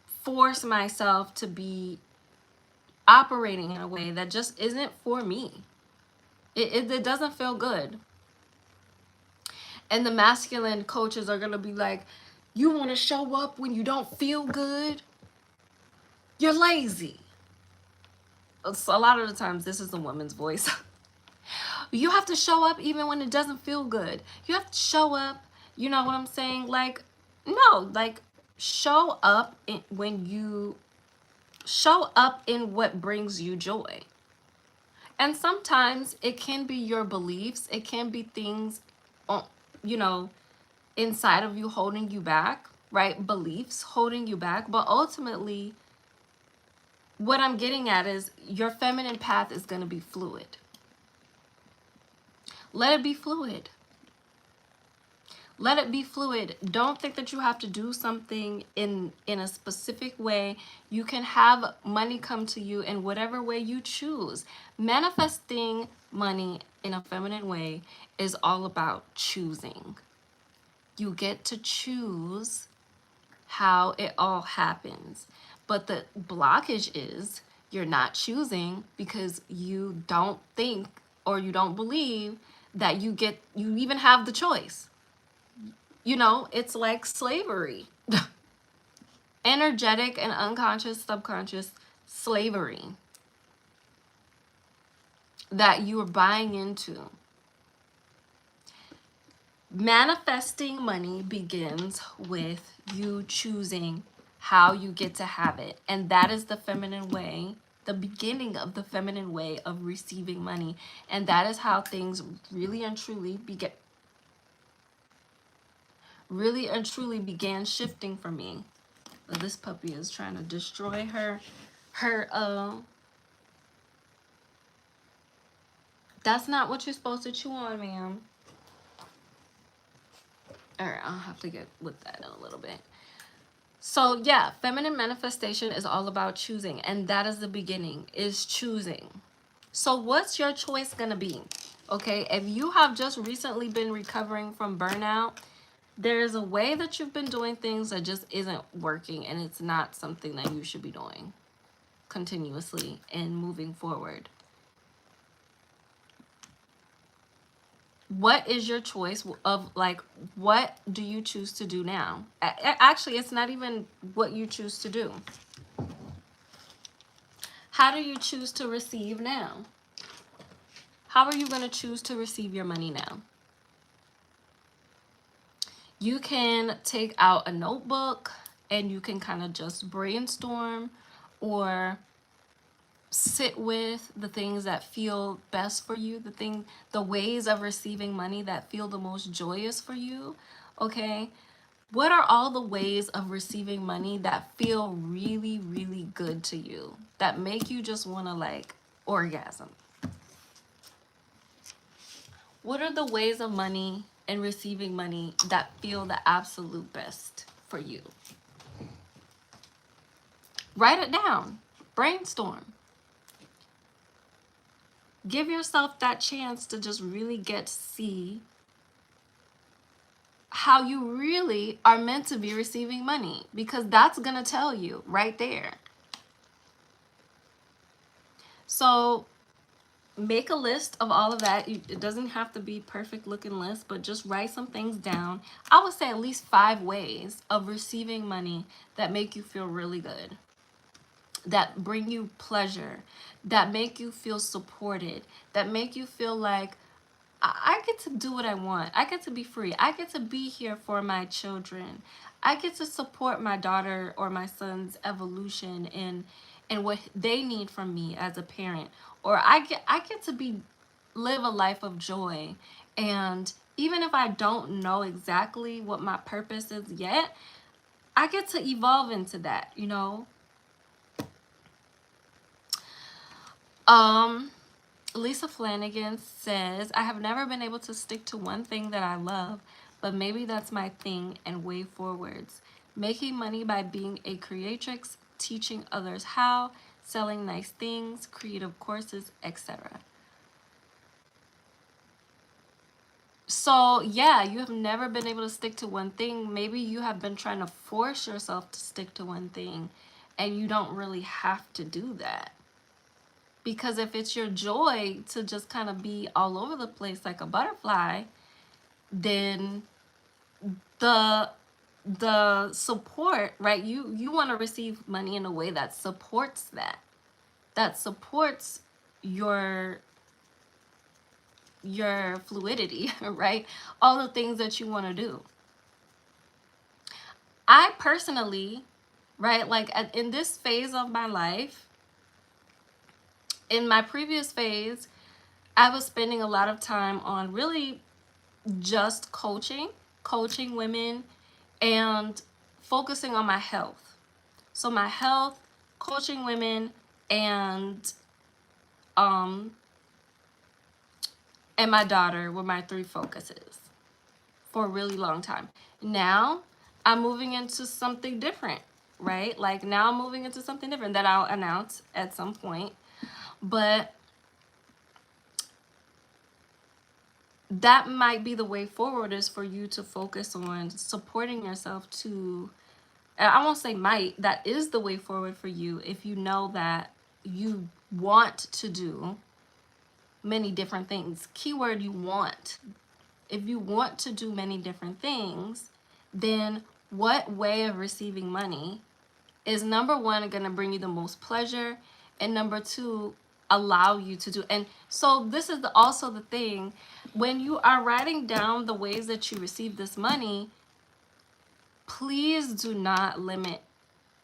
force myself to be operating in a way that just isn't for me. It doesn't feel good. And the masculine coaches are going to be like, you want to show up when you don't feel good? You're lazy. So a lot of the times, this is the woman's voice. You have to show up even when it doesn't feel good. You have to show up. You know what I'm saying? Like, no, like, show up when you show up in what brings you joy. And sometimes it can be your beliefs, it can be things, you know, inside of you holding you back, right? Beliefs holding you back. But ultimately, what I'm getting at is your feminine path is going to be fluid. Let it be fluid. Let it be fluid. Don't think that you have to do something in a specific way. You can have money come to you in whatever way you choose. Manifesting money in a feminine way is all about choosing. You get to choose how it all happens. But the blockage is you're not choosing because you don't think or you don't believe that you even have the choice. You know, it's like slavery. Energetic and unconscious, subconscious slavery that you are buying into. Manifesting money begins with you choosing how you get to have it. And that is the feminine way, the beginning of the feminine way of receiving money. And that is how things really and truly began shifting for me. This puppy is trying to destroy her that's not what you're supposed to chew on, ma'am. All right, I'll have to get with that in a little bit. So yeah, feminine manifestation is all about choosing, and that is the beginning, is choosing. So what's your choice gonna be? Okay, if you have just recently been recovering from burnout, there's a way that you've been doing things that just isn't working, and it's not something that you should be doing continuously and moving forward. What is your choice of, like, what do you choose to do now? Actually, it's not even what you choose to do. How do you choose to receive now? How are you going to choose to receive your money now? You can take out a notebook and you can kind of just brainstorm or sit with the things that feel best for you, the ways of receiving money that feel the most joyous for you. Okay, what are all the ways of receiving money that feel really, really good to you, that make you just want to like orgasm? What are the ways of money and receiving money that feel the absolute best for you? Write it down. Brainstorm. Give yourself that chance to just really get to see how you really are meant to be receiving money, because that's going to tell you right there. So make a list of all of that. It doesn't have to be perfect looking list, but just write some things down. I would say at least 5 ways of receiving money that make you feel really good, that bring you pleasure, that make you feel supported, that make you feel like I get to do what I want. I get to be free. I get to be here for my children. I get to support my daughter or my son's evolution and what they need from me as a parent. Or I get to live a life of joy. And even if I don't know exactly what my purpose is yet, I get to evolve into that, you know? Lisa Flanagan says, I have never been able to stick to one thing that I love, but maybe that's my thing and way forwards. Making money by being a creatrix, teaching others how, selling nice things, creative courses, etc. So yeah, you have never been able to stick to one thing. Maybe you have been trying to force yourself to stick to one thing, and you don't really have to do that. Because if it's your joy to just kind of be all over the place like a butterfly, then the support, right? You want to receive money in a way that supports that supports your fluidity, right? All the things that you want to do. I personally, right, like in this phase of my life, in my previous phase, I was spending a lot of time on really just coaching women and focusing on my health. So my health, coaching women, and um and my daughter were my three focuses for a really long time. Now I'm moving into something different, right? Like now I'm moving into something different that I'll announce at some point. But that might be the way forward, is for you to focus on supporting yourself to, I won't say might, that is the way forward for you if you know that you want to do many different things. Keyword, you want. If you want to do many different things, then what way of receiving money is, number one, going to bring you the most pleasure, and number two, allow you to do. And so this is also the thing, when you are writing down the ways that you receive this money, please do not limit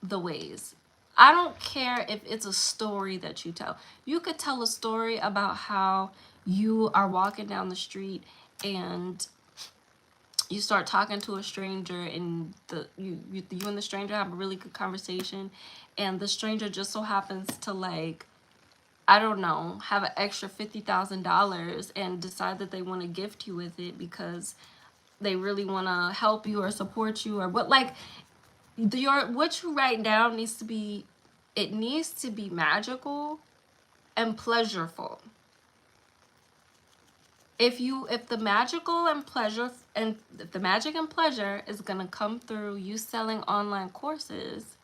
the ways. I don't care if it's a story that you tell. You could tell a story about how you are walking down the street and you start talking to a stranger, and you and the stranger have a really good conversation, and the stranger just so happens to, like, I don't know, have an extra $50,000 and decide that they want to gift you with it because they really want to help you or support you, or what. Like, what you write down needs to be, it needs to be magical and pleasureful. If the magical and pleasure, and if the magic and pleasure is going to come through you selling online courses,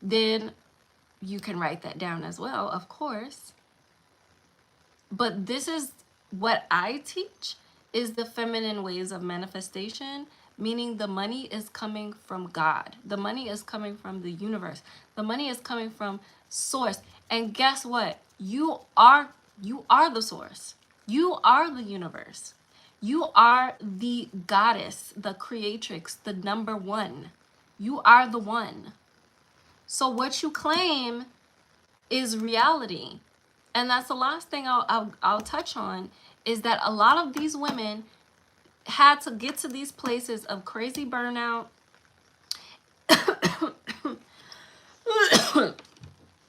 then you can write that down as well, of course. But this is what I teach, is the feminine ways of manifestation, meaning the money is coming from God. The money is coming from the universe. The money is coming from source. And guess what? You are the source. You are the universe. You are the goddess, the creatrix, the number one. You are the one. So what you claim is reality. And that's the last thing I'll touch on, is that a lot of these women had to get to these places of crazy burnout.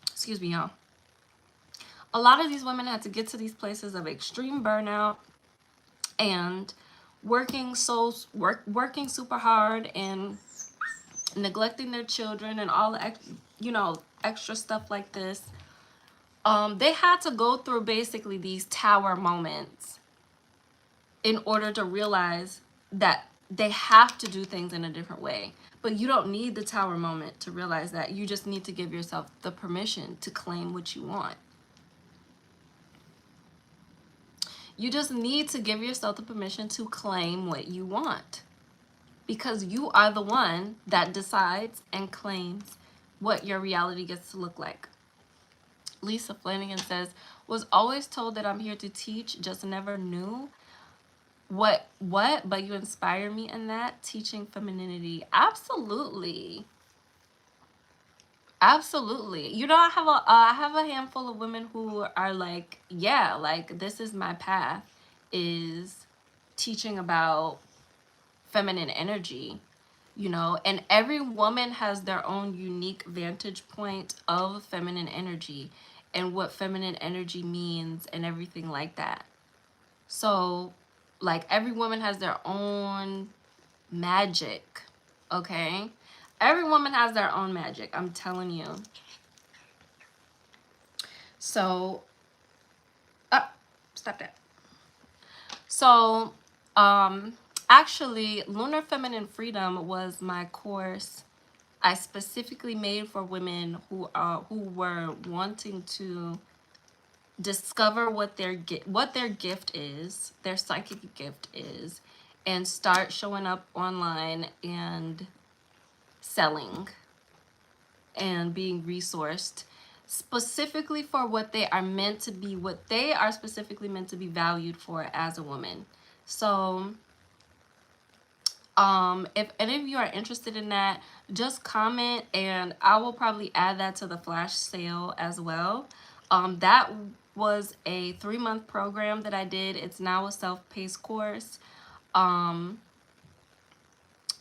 Excuse me, y'all. A lot of these women had to get to these places of extreme burnout and working super hard and neglecting their children and all the extra stuff like this. They had to go through basically these tower moments in order to realize that they have to do things in a different way. But you don't need the tower moment to realize that. You just need to give yourself the permission to claim what you want. You just need to give yourself the permission to claim what you want, because you are the one that decides and claims what your reality gets to look like. Lisa Flanagan says, was always told that I'm here to teach, just never knew what, but you inspire me in that, teaching femininity. Absolutely. Absolutely. I have a handful of women who are like, yeah, like this is my path, is teaching about feminine energy, and every woman has their own unique vantage point of feminine energy and what feminine energy means and everything like that. So, like, every woman has their own magic, okay? Every woman has their own magic, I'm telling you. So, stop that. So, actually, Lunar Feminine Freedom was my course I specifically made for women who were wanting to discover what their gift is, their psychic gift is, and start showing up online and selling and being resourced specifically for what they are meant to be, what they are specifically meant to be valued for as a woman. So if any of you are interested in that, just comment and I will probably add that to the flash sale as well. That was a 3-month program that I did. It's now a self-paced course.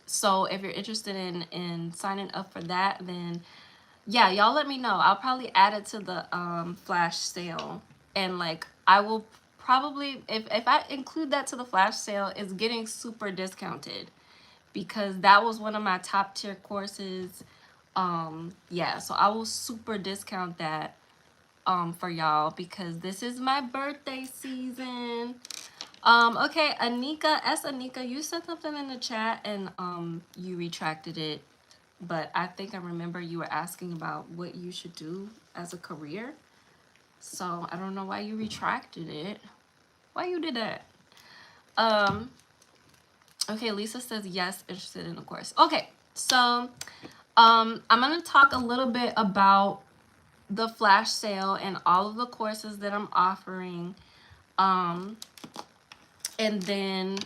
So if you're interested in signing up for that, then yeah, y'all let me know. I'll probably add it to the flash sale, and like I will probably, if I include that to the flash sale, it's getting super discounted because that was one of my top tier courses. Yeah, so I will super discount that for y'all because this is my birthday season. Okay, Anika, you said something in the chat and you retracted it, but I think I remember you were asking about what you should do as a career. So I don't know why you retracted it. Why you did that? Okay, Lisa says yes, interested in the course. Okay, so I'm gonna talk a little bit about the flash sale and all of the courses that I'm offering. And then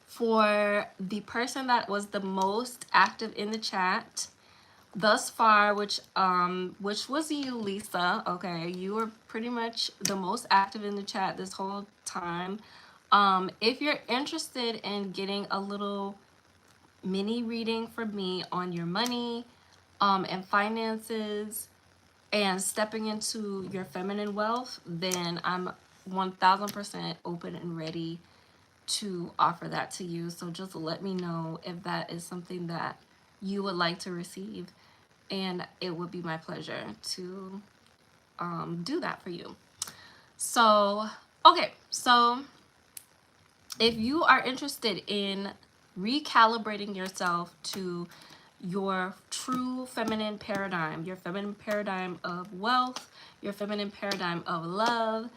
for the person that was the most active in the chat thus far, which was you, Lisa. Okay, you were pretty much the most active in the chat this whole time. If you're interested in getting a little mini reading from me on your money and finances and stepping into your feminine wealth, then I'm 1000% open and ready to offer that to you. So just let me know if that is something that you would like to receive, and it would be my pleasure to do that for you. So okay, so if you are interested in recalibrating yourself to your true feminine paradigm, your feminine paradigm of wealth, your feminine paradigm of love,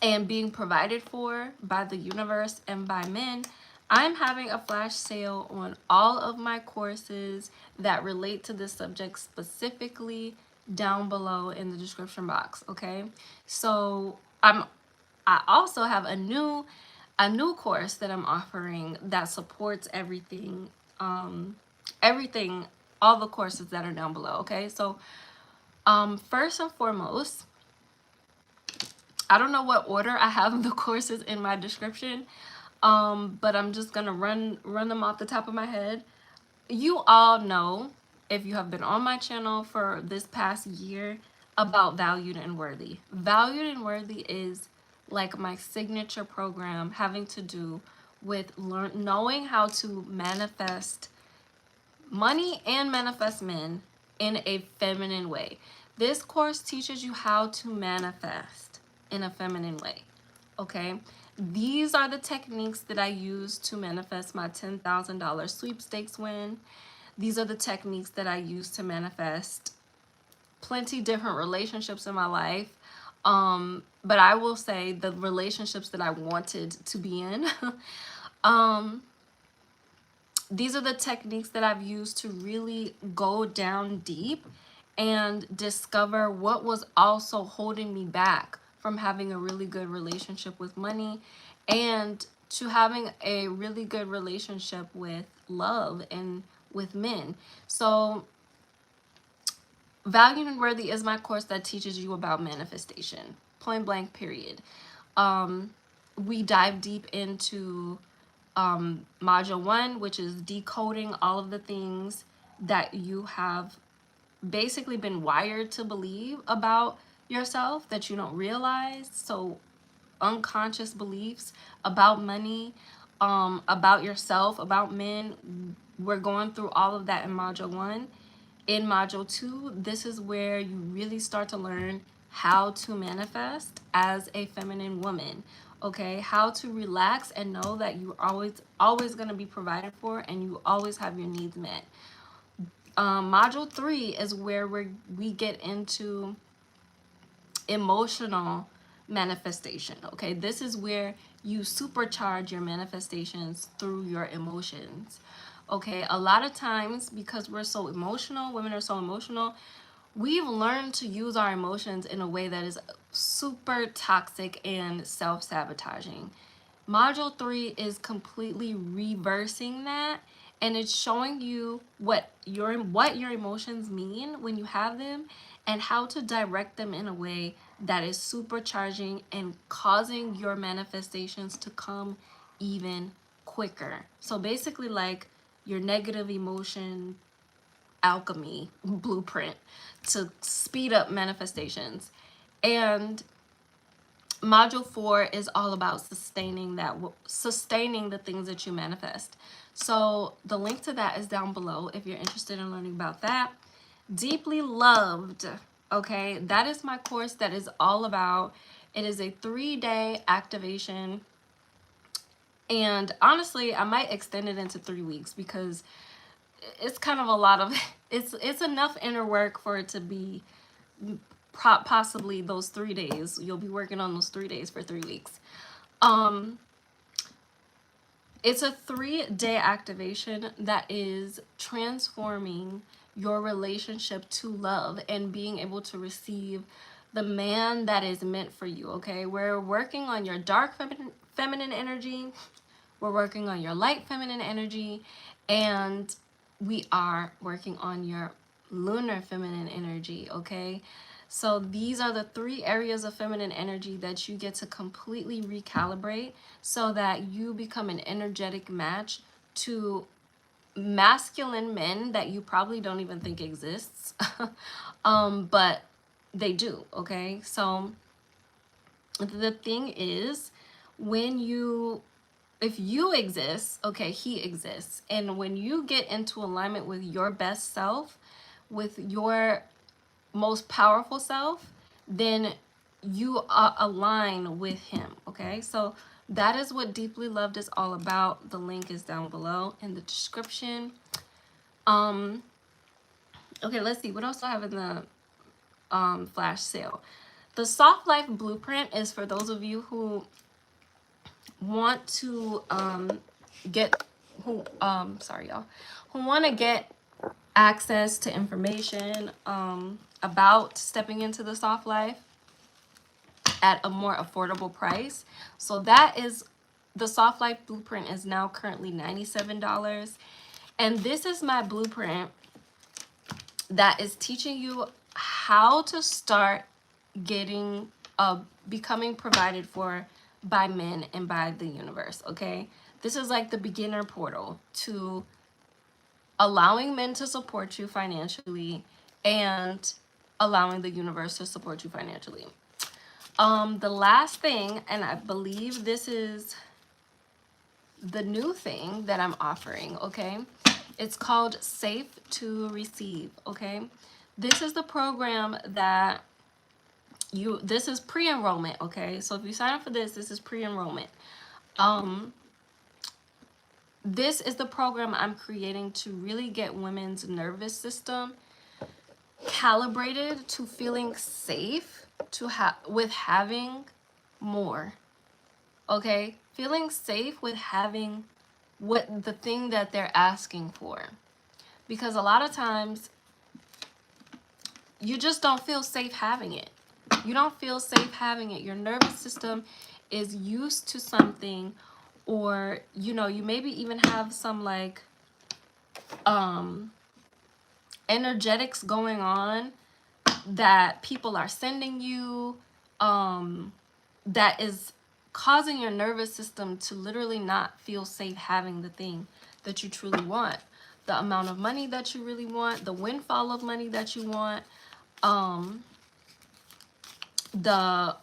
and being provided for by the universe and by men, I'm having a flash sale on all of my courses that relate to this subject specifically down below in the description box. Okay, so I also have a new course that I'm offering that supports everything, everything, all the courses that are down below. Okay, so first and foremost, I don't know what order I have the courses in my description, but I'm just gonna run them off the top of my head. You all know, if you have been on my channel for this past year, about Valued and Worthy. Valued and Worthy is like my signature program having to do with knowing how to manifest money and manifest men in a feminine way. This course teaches you how to manifest in a feminine way. Okay, these are the techniques that I use to manifest my $10,000 sweepstakes win. These are the techniques that I use to manifest plenty different relationships in my life. But I will say the relationships that I wanted to be in. These are the techniques that I've used to really go down deep and discover what was also holding me back from having a really good relationship with money and to having a really good relationship with love and with men. So Valued and Worthy is my course that teaches you about manifestation, point blank, period. We dive deep into module 1, which is decoding all of the things that you have basically been wired to believe about yourself that you don't realize. So unconscious beliefs about money, about yourself, about men. We're going through all of that in module 1. In module 2, this is where you really start to learn how to manifest as a feminine woman. Okay, how to relax and know that you're always going to be provided for and you always have your needs met. Module 3 is where we get into emotional manifestation. Okay, this is where you supercharge your manifestations through your emotions. Okay, a lot of times, because we're so emotional, women are so emotional, we've learned to use our emotions in a way that is super toxic and self-sabotaging. Module 3 is completely reversing that, and it's showing you what your emotions mean when you have them and how to direct them in a way that is supercharging and causing your manifestations to come even quicker. So basically, like your negative emotion alchemy blueprint to speed up manifestations. And module 4 is all about sustaining the things that you manifest. So the link to that is down below if you're interested in learning about that. Deeply Loved, okay, that is my course that is all about, it is a 3-day activation, and honestly I might extend it into 3 weeks because it's kind of a lot of it's enough inner work for it to be possibly those 3 days. You'll be working on those 3 days for 3 weeks. It's a 3-day activation that is transforming your relationship to love and being able to receive the man that is meant for you. Okay, we're working on your dark feminine energy, we're working on your light feminine energy, and we are working on your lunar feminine energy. Okay, so these are the 3 areas of feminine energy that you get to completely recalibrate so that you become an energetic match to masculine men that you probably don't even think exists. But they do. Okay, so the thing is, when you if you exist, okay, he exists. And when you get into alignment with your best self, with your most powerful self, then you align with him. Okay, so that is what Deeply Loved is all about. The link is down below in the description. Okay, let's see what else do I have in the flash sale. The Soft Life Blueprint is for those of you who want to get sorry y'all, who want to get access to information about stepping into the soft life at a more affordable price. So that is, the Soft Life Blueprint is now currently $97, and this is my blueprint that is teaching you how to start getting becoming provided for by men and by the universe. Okay, this is like the beginner portal to allowing men to support you financially and allowing the universe to support you financially. The last thing, and I believe this is the new thing that I'm offering, okay? It's called Safe to Receive, okay? This is the program that this is pre-enrollment, okay? So if you sign up for this is pre-enrollment. This is the program I'm creating to really get women's nervous system calibrated to feeling safe with having more. Okay, feeling safe with having what the thing that they're asking for, because a lot of times you just don't feel safe having it. You don't feel safe having it. Your nervous system is used to something, or you know, you maybe even have some like energetics going on that people are sending you, that is causing your nervous system to literally not feel safe having the thing that you truly want, the amount of money that you really want, the windfall of money that you want, the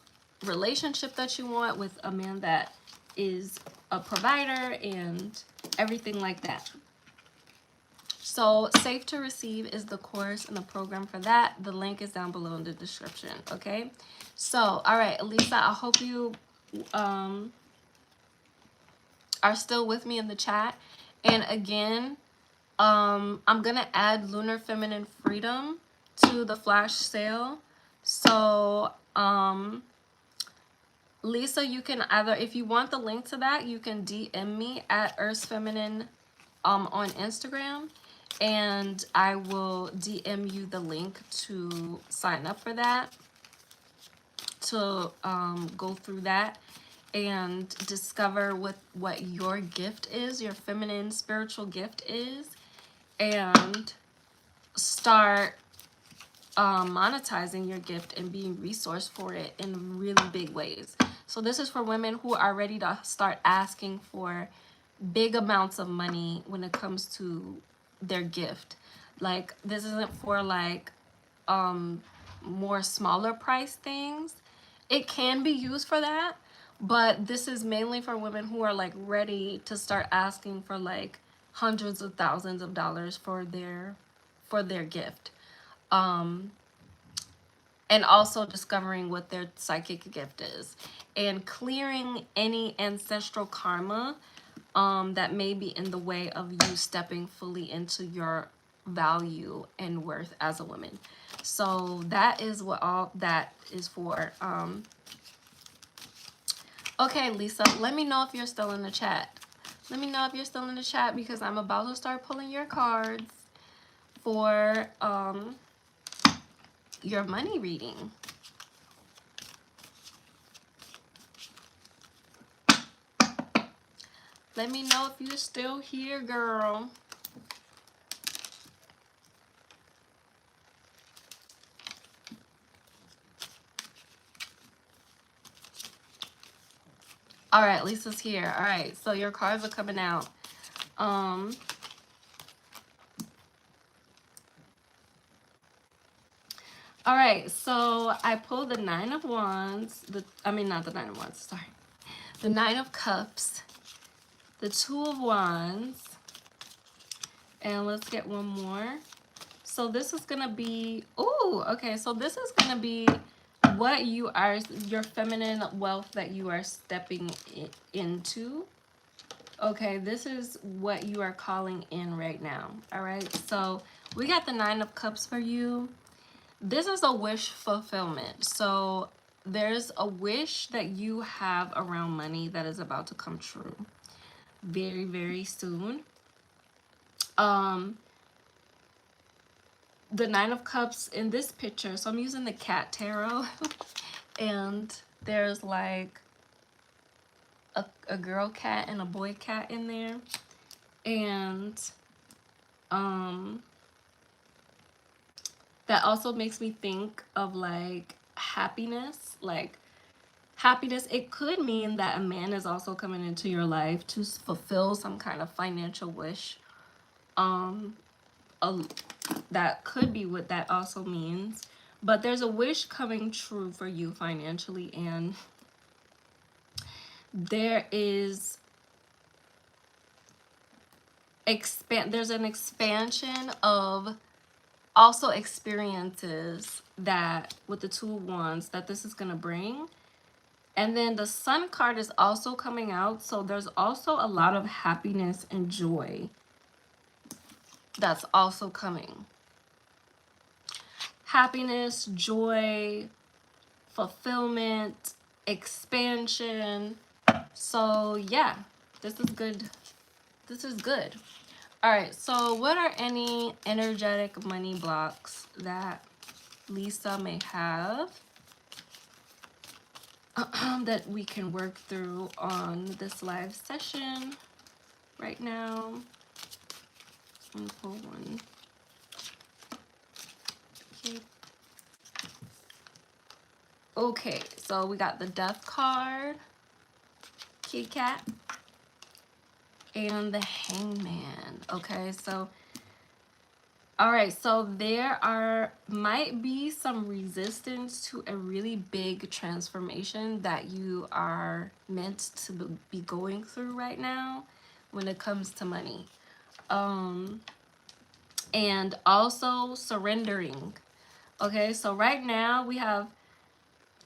relationship that you want with a man that is a provider and everything like that. So Safe to Receive is the course and the program for that. The link is down below in the description. Okay. So, all right, Elisa, I hope you are still with me in the chat. And again, I'm gonna add Lunar Feminine Freedom to the flash sale. So Lisa, you can either, if you want the link to that, you can DM me at Earth Feminine on Instagram, and I will DM you the link to sign up for that, to go through that and discover what your gift is, your feminine spiritual gift is, and start monetizing your gift and being resourced for it in really big ways. So this is for women who are ready to start asking for big amounts of money when it comes to their gift. Like, this isn't for like more smaller price things. It can be used for that, but this is mainly for women who are like ready to start asking for like hundreds of thousands of dollars for their gift. And also discovering what their psychic gift is and clearing any ancestral karma that may be in the way of you stepping fully into your value and worth as a woman. So that is what all that is for. Okay, Lisa, let me know if you're still in the chat. Let me know if you're still in the chat, because I'm about to start pulling your cards for your money reading. Let me know if you're still here, girl. All right, Lisa's here. All right, so your cards are coming out. All right, so I pulled the Nine of Wands. Not the Nine of Wands, sorry. The Nine of Cups, the Two of Wands, and let's get one more. So this is gonna be, okay, so this is gonna be what you are, your feminine wealth that you are stepping into. Okay, this is what you are calling in right now. All right, so we got the Nine of Cups for you. This is a wish fulfillment. So there's a wish that you have around money that is about to come true very, very soon. The Nine of Cups in this picture, so I'm using the cat tarot and there's like a girl cat and a boy cat in there, and that also makes me think of like happiness. Like happiness, it could mean that a man is also coming into your life to fulfill some kind of financial wish. That could be what that also means, but there's a wish coming true for you financially, and there is there's an expansion of also experiences that with the Two of Wands that this is going to bring. And then the Sun card is also coming out, so there's also a lot of happiness and joy that's also coming. Happiness, joy, fulfillment, expansion. So yeah, this is good. This is good. All right, so what are any energetic money blocks that Lisa may have that we can work through on this live session right now? I'm gonna pull one. Okay, so we got the Death card, Kit Kat, and the Hangman. Okay, so all right, so there might be some resistance to a really big transformation that you are meant to be going through right now when it comes to money. and also surrendering. Okay, so right now we have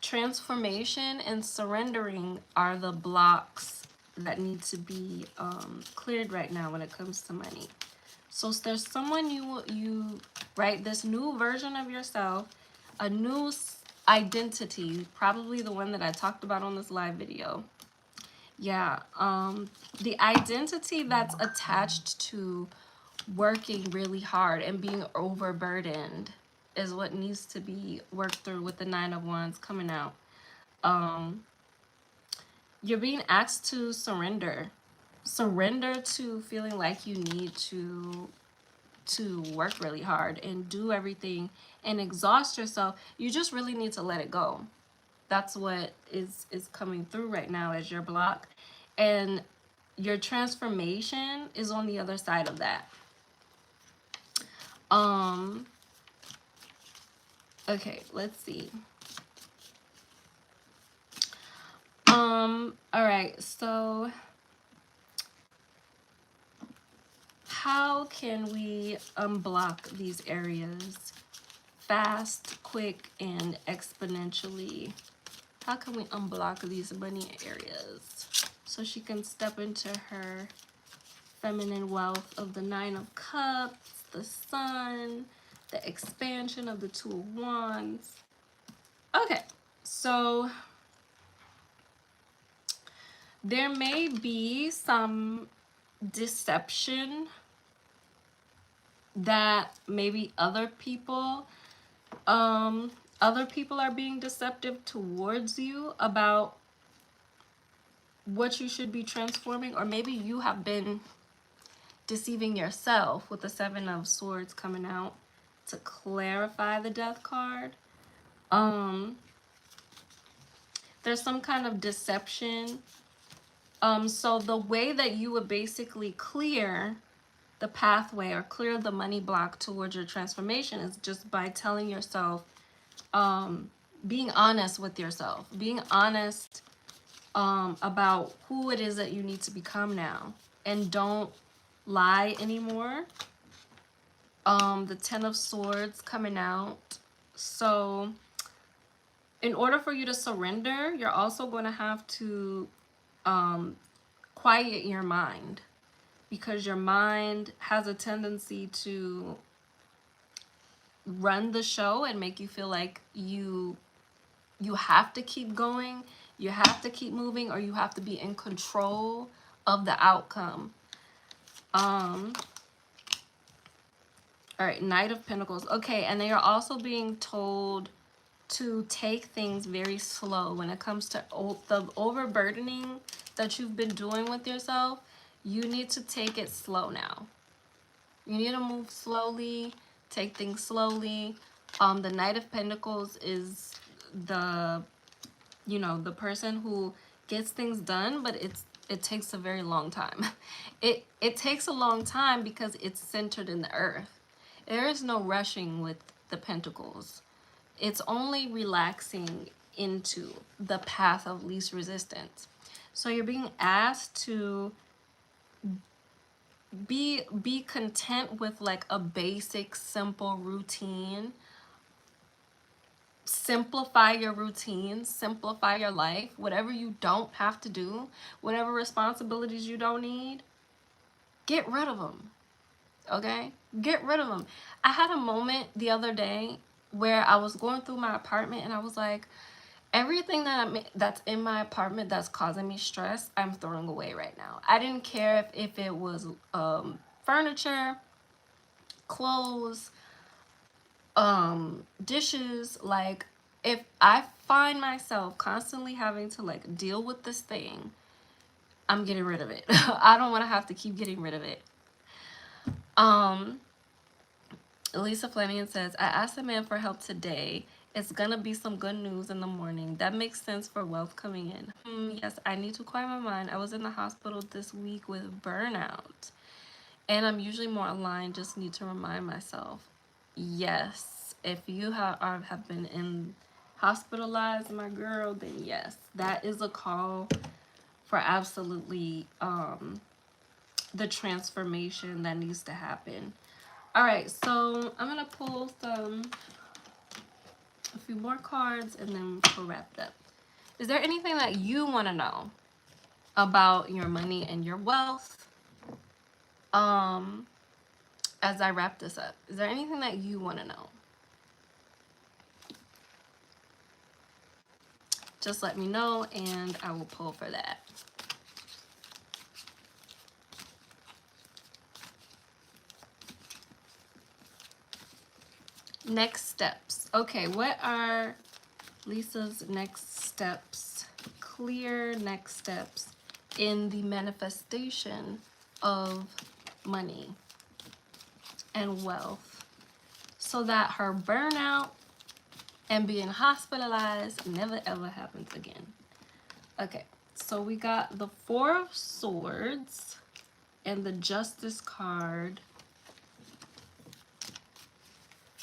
transformation and surrendering are the blocks that need to be cleared right now when it comes to money. So there's someone you right, this new version of yourself, a new identity, probably the one that I talked about on this live video. Yeah, the identity that's attached to working really hard and being overburdened is what needs to be worked through with the Nine of Wands coming out. You're being asked to surrender. Surrender to feeling like you need to work really hard and do everything and exhaust yourself. You just really need to let it go. That's what is coming through right now as your block, and your transformation is on the other side of that. Okay, let's see. All right, so how can we unblock these areas fast, quick, and exponentially? How can we unblock these money areas so she can step into her feminine wealth of the Nine of Cups, the Sun, the expansion of the Two of Wands? Okay, so there may be some deception that maybe other people are being deceptive towards you about what you should be transforming, or maybe you have been deceiving yourself with the Seven of Swords coming out to clarify the Death card. There's some kind of deception. So the way that you would basically clear the pathway or clear the money block towards your transformation is just by telling yourself, being honest with yourself, being honest about who it is that you need to become now, and don't lie anymore. The Ten of Swords coming out. So in order for you to surrender, you're also going to have to quiet your mind, because your mind has a tendency to run the show and make you feel like you have to keep going, you have to keep moving, or you have to be in control of the outcome. All right, Knight of Pentacles. Okay, and they are also being told to take things very slow when it comes to the overburdening that you've been doing with yourself. You need to take it slow now. You need to move slowly, take things slowly. The Knight of Pentacles is the person who gets things done, but it takes a very long time. It takes a long time because it's centered in the earth. There is no rushing with the Pentacles. It's only relaxing into the path of least resistance. So you're being asked to be content with like a basic, simple routine. Simplify your routine, simplify your life. Whatever you don't have to do, whatever responsibilities you don't need, get rid of them. Okay? Get rid of them. I had a moment the other day where I was going through my apartment and I was like, everything that's in my apartment that's causing me stress, I'm throwing away right now. I didn't care if it was furniture, clothes, dishes. Like, if I find myself constantly having to like deal with this thing, I'm getting rid of it. I don't want to have to keep getting rid of it. Lisa Flanagan says, I asked a man for help today. It's gonna be some good news in the morning. That makes sense for wealth coming in. Yes, I need to quiet my mind. I was in the hospital this week with burnout, and I'm usually more aligned. Just need to remind myself. Yes, if you have been hospitalized, my girl, then yes, that is a call for absolutely the transformation that needs to happen. All right, so I'm gonna pull a few more cards and then we'll wrap it up. Is there anything that you want to know about your money and your wealth? As I wrap this up, is there anything that you want to know? Just let me know and I will pull for that. Next steps. Okay, what are Lisa's next steps? Clear next steps in the manifestation of money and wealth so that her burnout and being hospitalized never ever happens again. Okay, so we got the Four of Swords and the Justice card.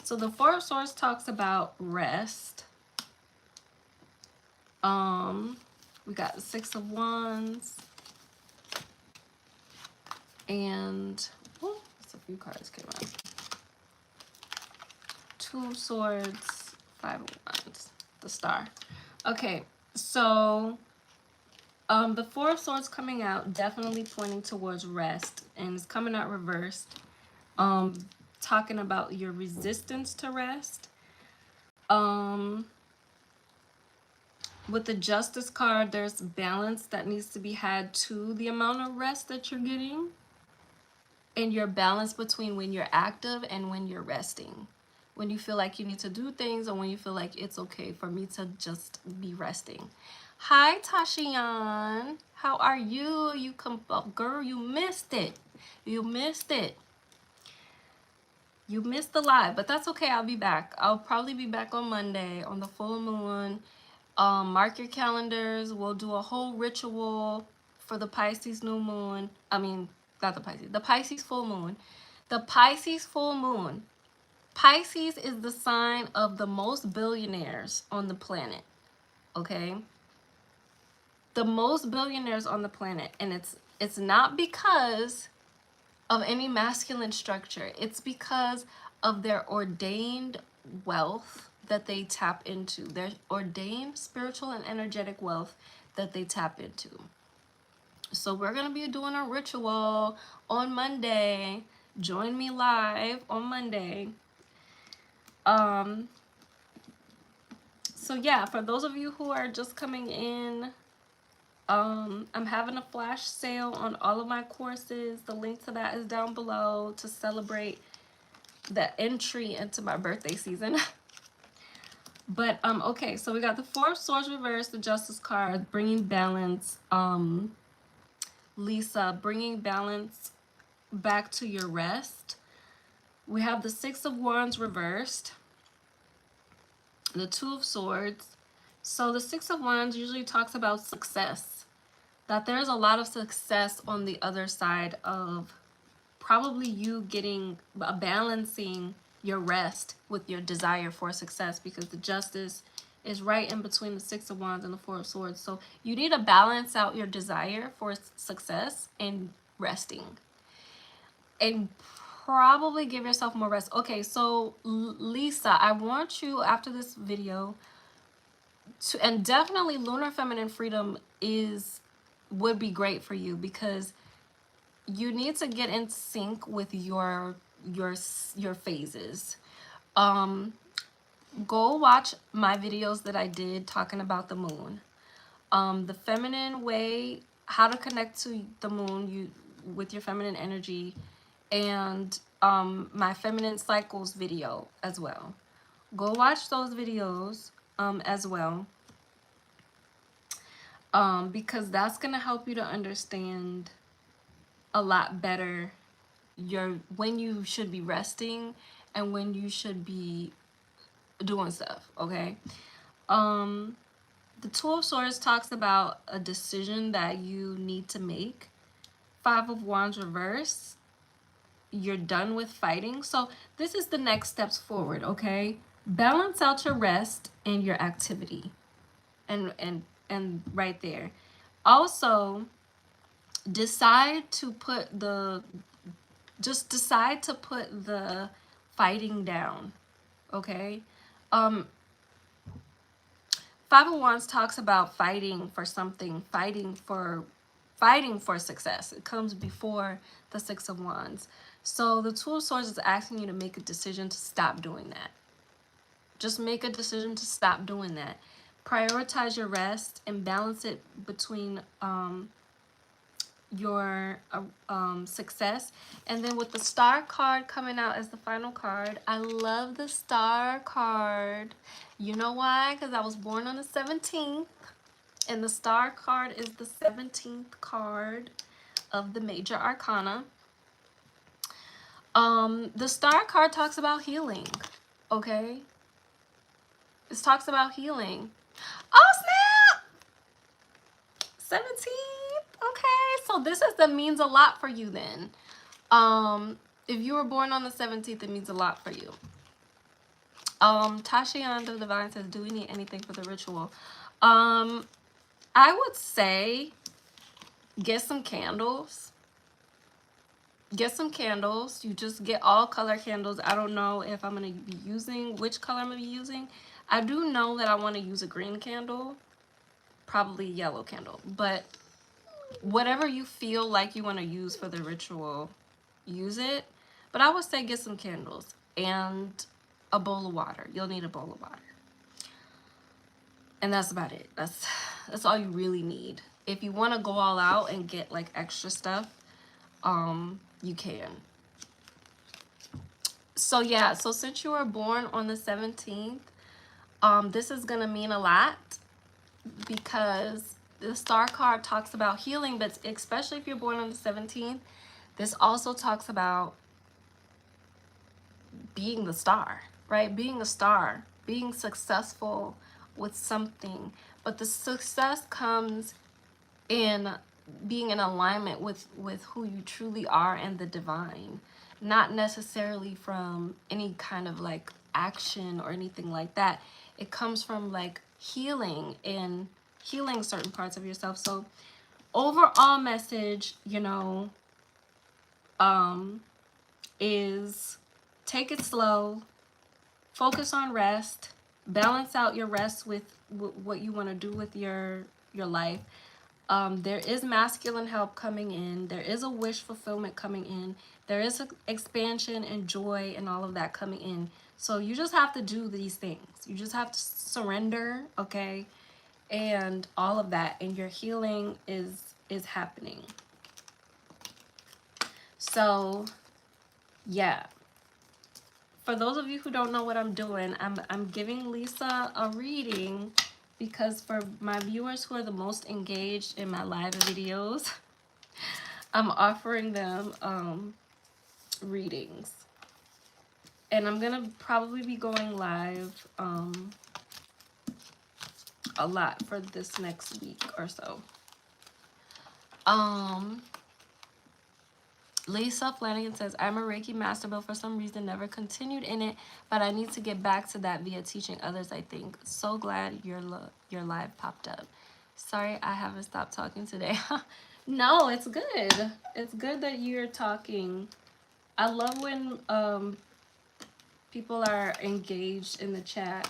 So the Four of Swords talks about rest. We got the Six of Wands and just a few cards came out. Two of Swords, Five of Wands, the Star. Okay, so the Four of Swords coming out, definitely pointing towards rest, and it's coming out reversed. Talking about your resistance to rest. With the Justice card, there's balance that needs to be had to the amount of rest that you're getting, and your balance between when you're active and when you're resting. When you feel like you need to do things, or when you feel like it's okay for me to just be resting. Hi, Tashian. How are you? You come up, girl. You missed it. You missed it. You missed the live, but that's okay. I'll be back. I'll probably be back on Monday on the full moon. Mark your calendars. We'll do a whole ritual for the Pisces new moon. I mean, not the Pisces. The Pisces full moon. The Pisces full moon. Pisces is the sign of the most billionaires on the planet. Okay? The most billionaires on the planet. And it's not because of any masculine structure. It's because of their ordained wealth that they tap into. Their ordained spiritual and energetic wealth that they tap into. So we're going to be doing a ritual on Monday. Join me live on Monday. So yeah, for those of you who are just coming in, I'm having a flash sale on all of my courses. The link to that is down below to celebrate the entry into my birthday season. But okay, so we got the Four of Swords reversed, the Justice card, bringing balance. Lisa, bringing balance back to your rest. We have the Six of Wands reversed, the Two of Swords. So the Six of Wands usually talks about success, that there's a lot of success on the other side of probably you getting balancing your rest with your desire for success, because the Justice is right in between the Six of Wands and the Four of Swords. So you need to balance out your desire for success and resting, and probably give yourself more rest. Okay, so Lisa, I want you after this video to, and definitely lunar feminine freedom would be great for you, because you need to get in sync with your phases. Go watch my videos that I did talking about the moon, the feminine way, how to connect to the moon with your feminine energy, and my feminine cycles video as well. Go watch those videos as well, because that's gonna help you to understand a lot better when you should be resting and when you should be doing stuff. Okay. The Two of Swords talks about a decision that you need to make. Five of Wands reverse, you're done with fighting. So this is the next steps forward. Okay, balance out your rest and your activity, and right there. Also, decide to put the just decide to put the fighting down, okay? um Five of Wands talks about fighting for something, fighting for success. It comes before the Six of Wands. So the Two of Swords is asking you to make a decision to stop doing that. Just make a decision to stop doing that. Prioritize your rest and balance it between your success. And then with the Star card coming out as the final card, I love the Star card. You know why? Because I was born on the 17th, and the Star card is the 17th card of the Major Arcana. The Star card talks about healing, okay? It talks about healing. Oh, snap! 17th. Okay, so this is that means a lot for you then. If you were born on the 17th, it means a lot for you. Tashianda Divine says, do we need anything for the ritual? I would say get some candles. Get some candles. You just get all color candles. I don't know if I'm going to be using, which color I'm going to be using. I do know that I want to use a green candle, probably a yellow candle, but whatever you feel like you want to use for the ritual, use it. But I would say get some candles and a bowl of water. You'll need a bowl of water. And that's about it. That's all you really need. If you want to go all out and get like extra stuff, you can. So yeah, so since you were born on the 17th, this is gonna mean a lot, because the Star card talks about healing, but especially if you're born on the 17th, this also talks about being the star, right? Being a star, being successful with something. But the success comes in being in alignment with who you truly are and the divine, not necessarily from any kind of like action or anything like that. It comes from like healing and healing certain parts of yourself. So overall message, you know, is take it slow, focus on rest, balance out your rest with what you want to do with your life. There is masculine help coming in. There is a wish fulfillment coming in. There is expansion and joy and all of that coming in. So you just have to do these things. You just have to surrender, okay? And all of that, and your healing is happening. So yeah, for those of you who don't know what I'm doing, I'm giving Lisa a reading, because for my viewers who are the most engaged in my live videos, I'm offering them readings. And I'm gonna probably be going live a lot for this next week or so. Lisa Flanagan says, I'm a Reiki master, but for some reason never continued in it, but I need to get back to that via teaching others, I think. So glad your live popped up. Sorry, I haven't stopped talking today. No, it's good. It's good that you're talking. I love when people are engaged in the chat.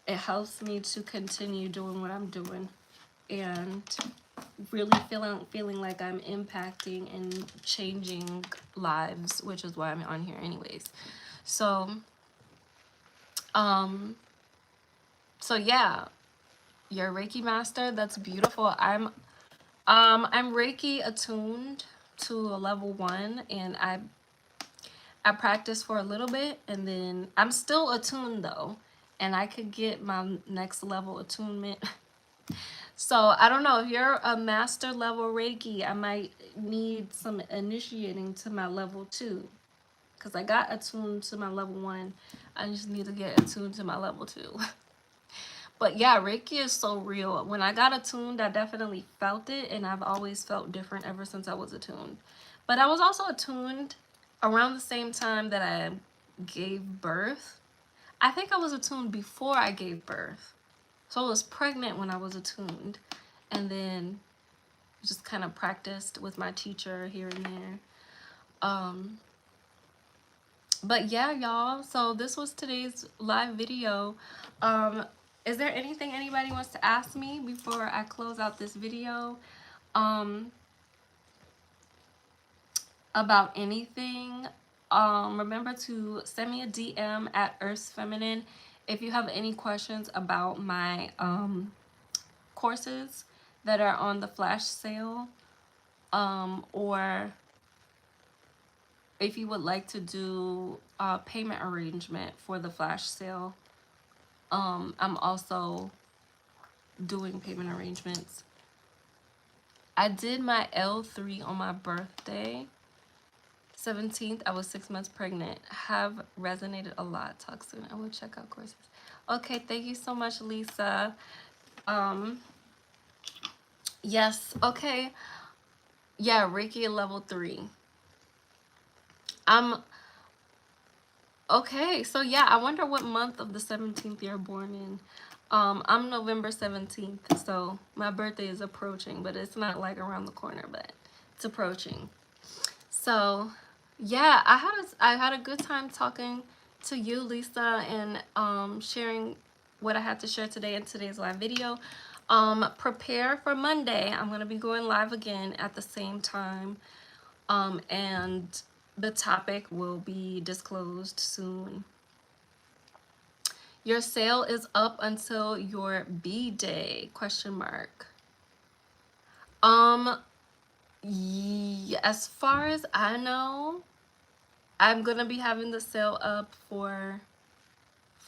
It helps me to continue doing what I'm doing and really feeling like I'm impacting and changing lives, which is why I'm on here anyways. So so yeah, you're a Reiki master. That's beautiful. I'm Reiki attuned to a level 1, and I practiced for a little bit, and then I'm still attuned though, and I could get my next level attunement. So I don't know, if you're a master level Reiki, I might need some initiating to my level 2, because I got attuned to my level 1. I just need to get attuned to my level 2. But yeah, Reiki is so real. When I got attuned, I definitely felt it, and I've always felt different ever since I was attuned. But I was also attuned around the same time that I gave birth. I think I was attuned before I gave birth. So I was pregnant when I was attuned, and then just kind of practiced with my teacher here and there. Um, but yeah, y'all, so this was today's live video. Um, is there anything anybody wants to ask me before I close out this video? About anything? Remember to send me a DM at Earth's Feminine if you have any questions about my courses that are on the flash sale, or if you would like to do a payment arrangement for the flash sale. I'm also doing payment arrangements. I did my L3 on my birthday, 17th. I was 6 months pregnant. Have resonated a lot. Talk soon. I will check out courses. Okay, thank you so much, Lisa. Yes, okay. Yeah, Reiki level 3. I'm okay, so yeah, I wonder what month of the 17th you're born in. I'm November 17th, so my birthday is approaching, but it's not like around the corner, but it's approaching. So yeah, I had a good time talking to you, Lisa, and sharing what I had to share today in today's live video. Prepare for Monday. I'm gonna be going live again at the same time, and the topic will be disclosed soon. Your sale is up until your B-Day, question mark. As far as I know, I'm gonna be having the sale up for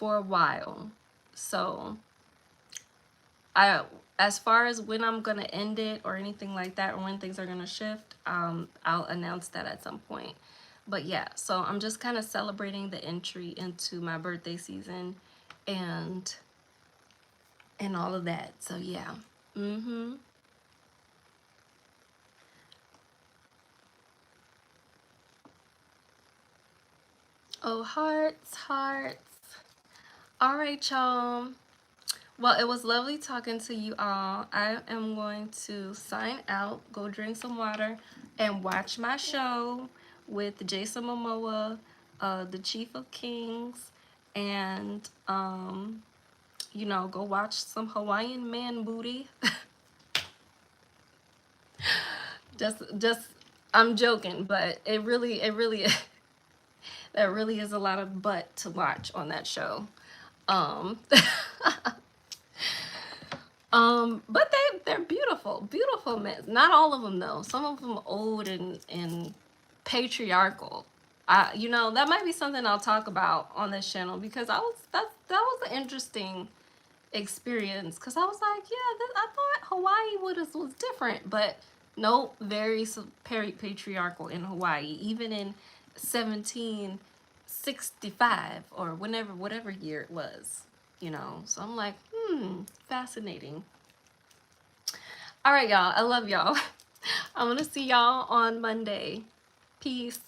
a while. So as far as when I'm gonna end it or anything like that, or when things are gonna shift, I'll announce that at some point. But yeah, so I'm just kind of celebrating the entry into my birthday season and all of that. So yeah. Oh, hearts, hearts. All right, y'all. Well, it was lovely talking to you all. I am going to sign out, go drink some water, and watch my show with Jason Momoa, the Chief of Kings, and you know, go watch some Hawaiian man booty. just I'm joking, but it really that really is a lot of butt to watch on that show. But they're beautiful, beautiful men. Not all of them though. Some of them old and patriarchal. You know, that might be something I'll talk about on this channel, because that was an interesting experience. Cause I was like, yeah, I thought Hawaii was different, but nope, very patriarchal in Hawaii, even in 1765 or whatever year it was. You know, so I'm like, fascinating. All right, y'all. I love y'all. I'm gonna see y'all on Monday. Peace.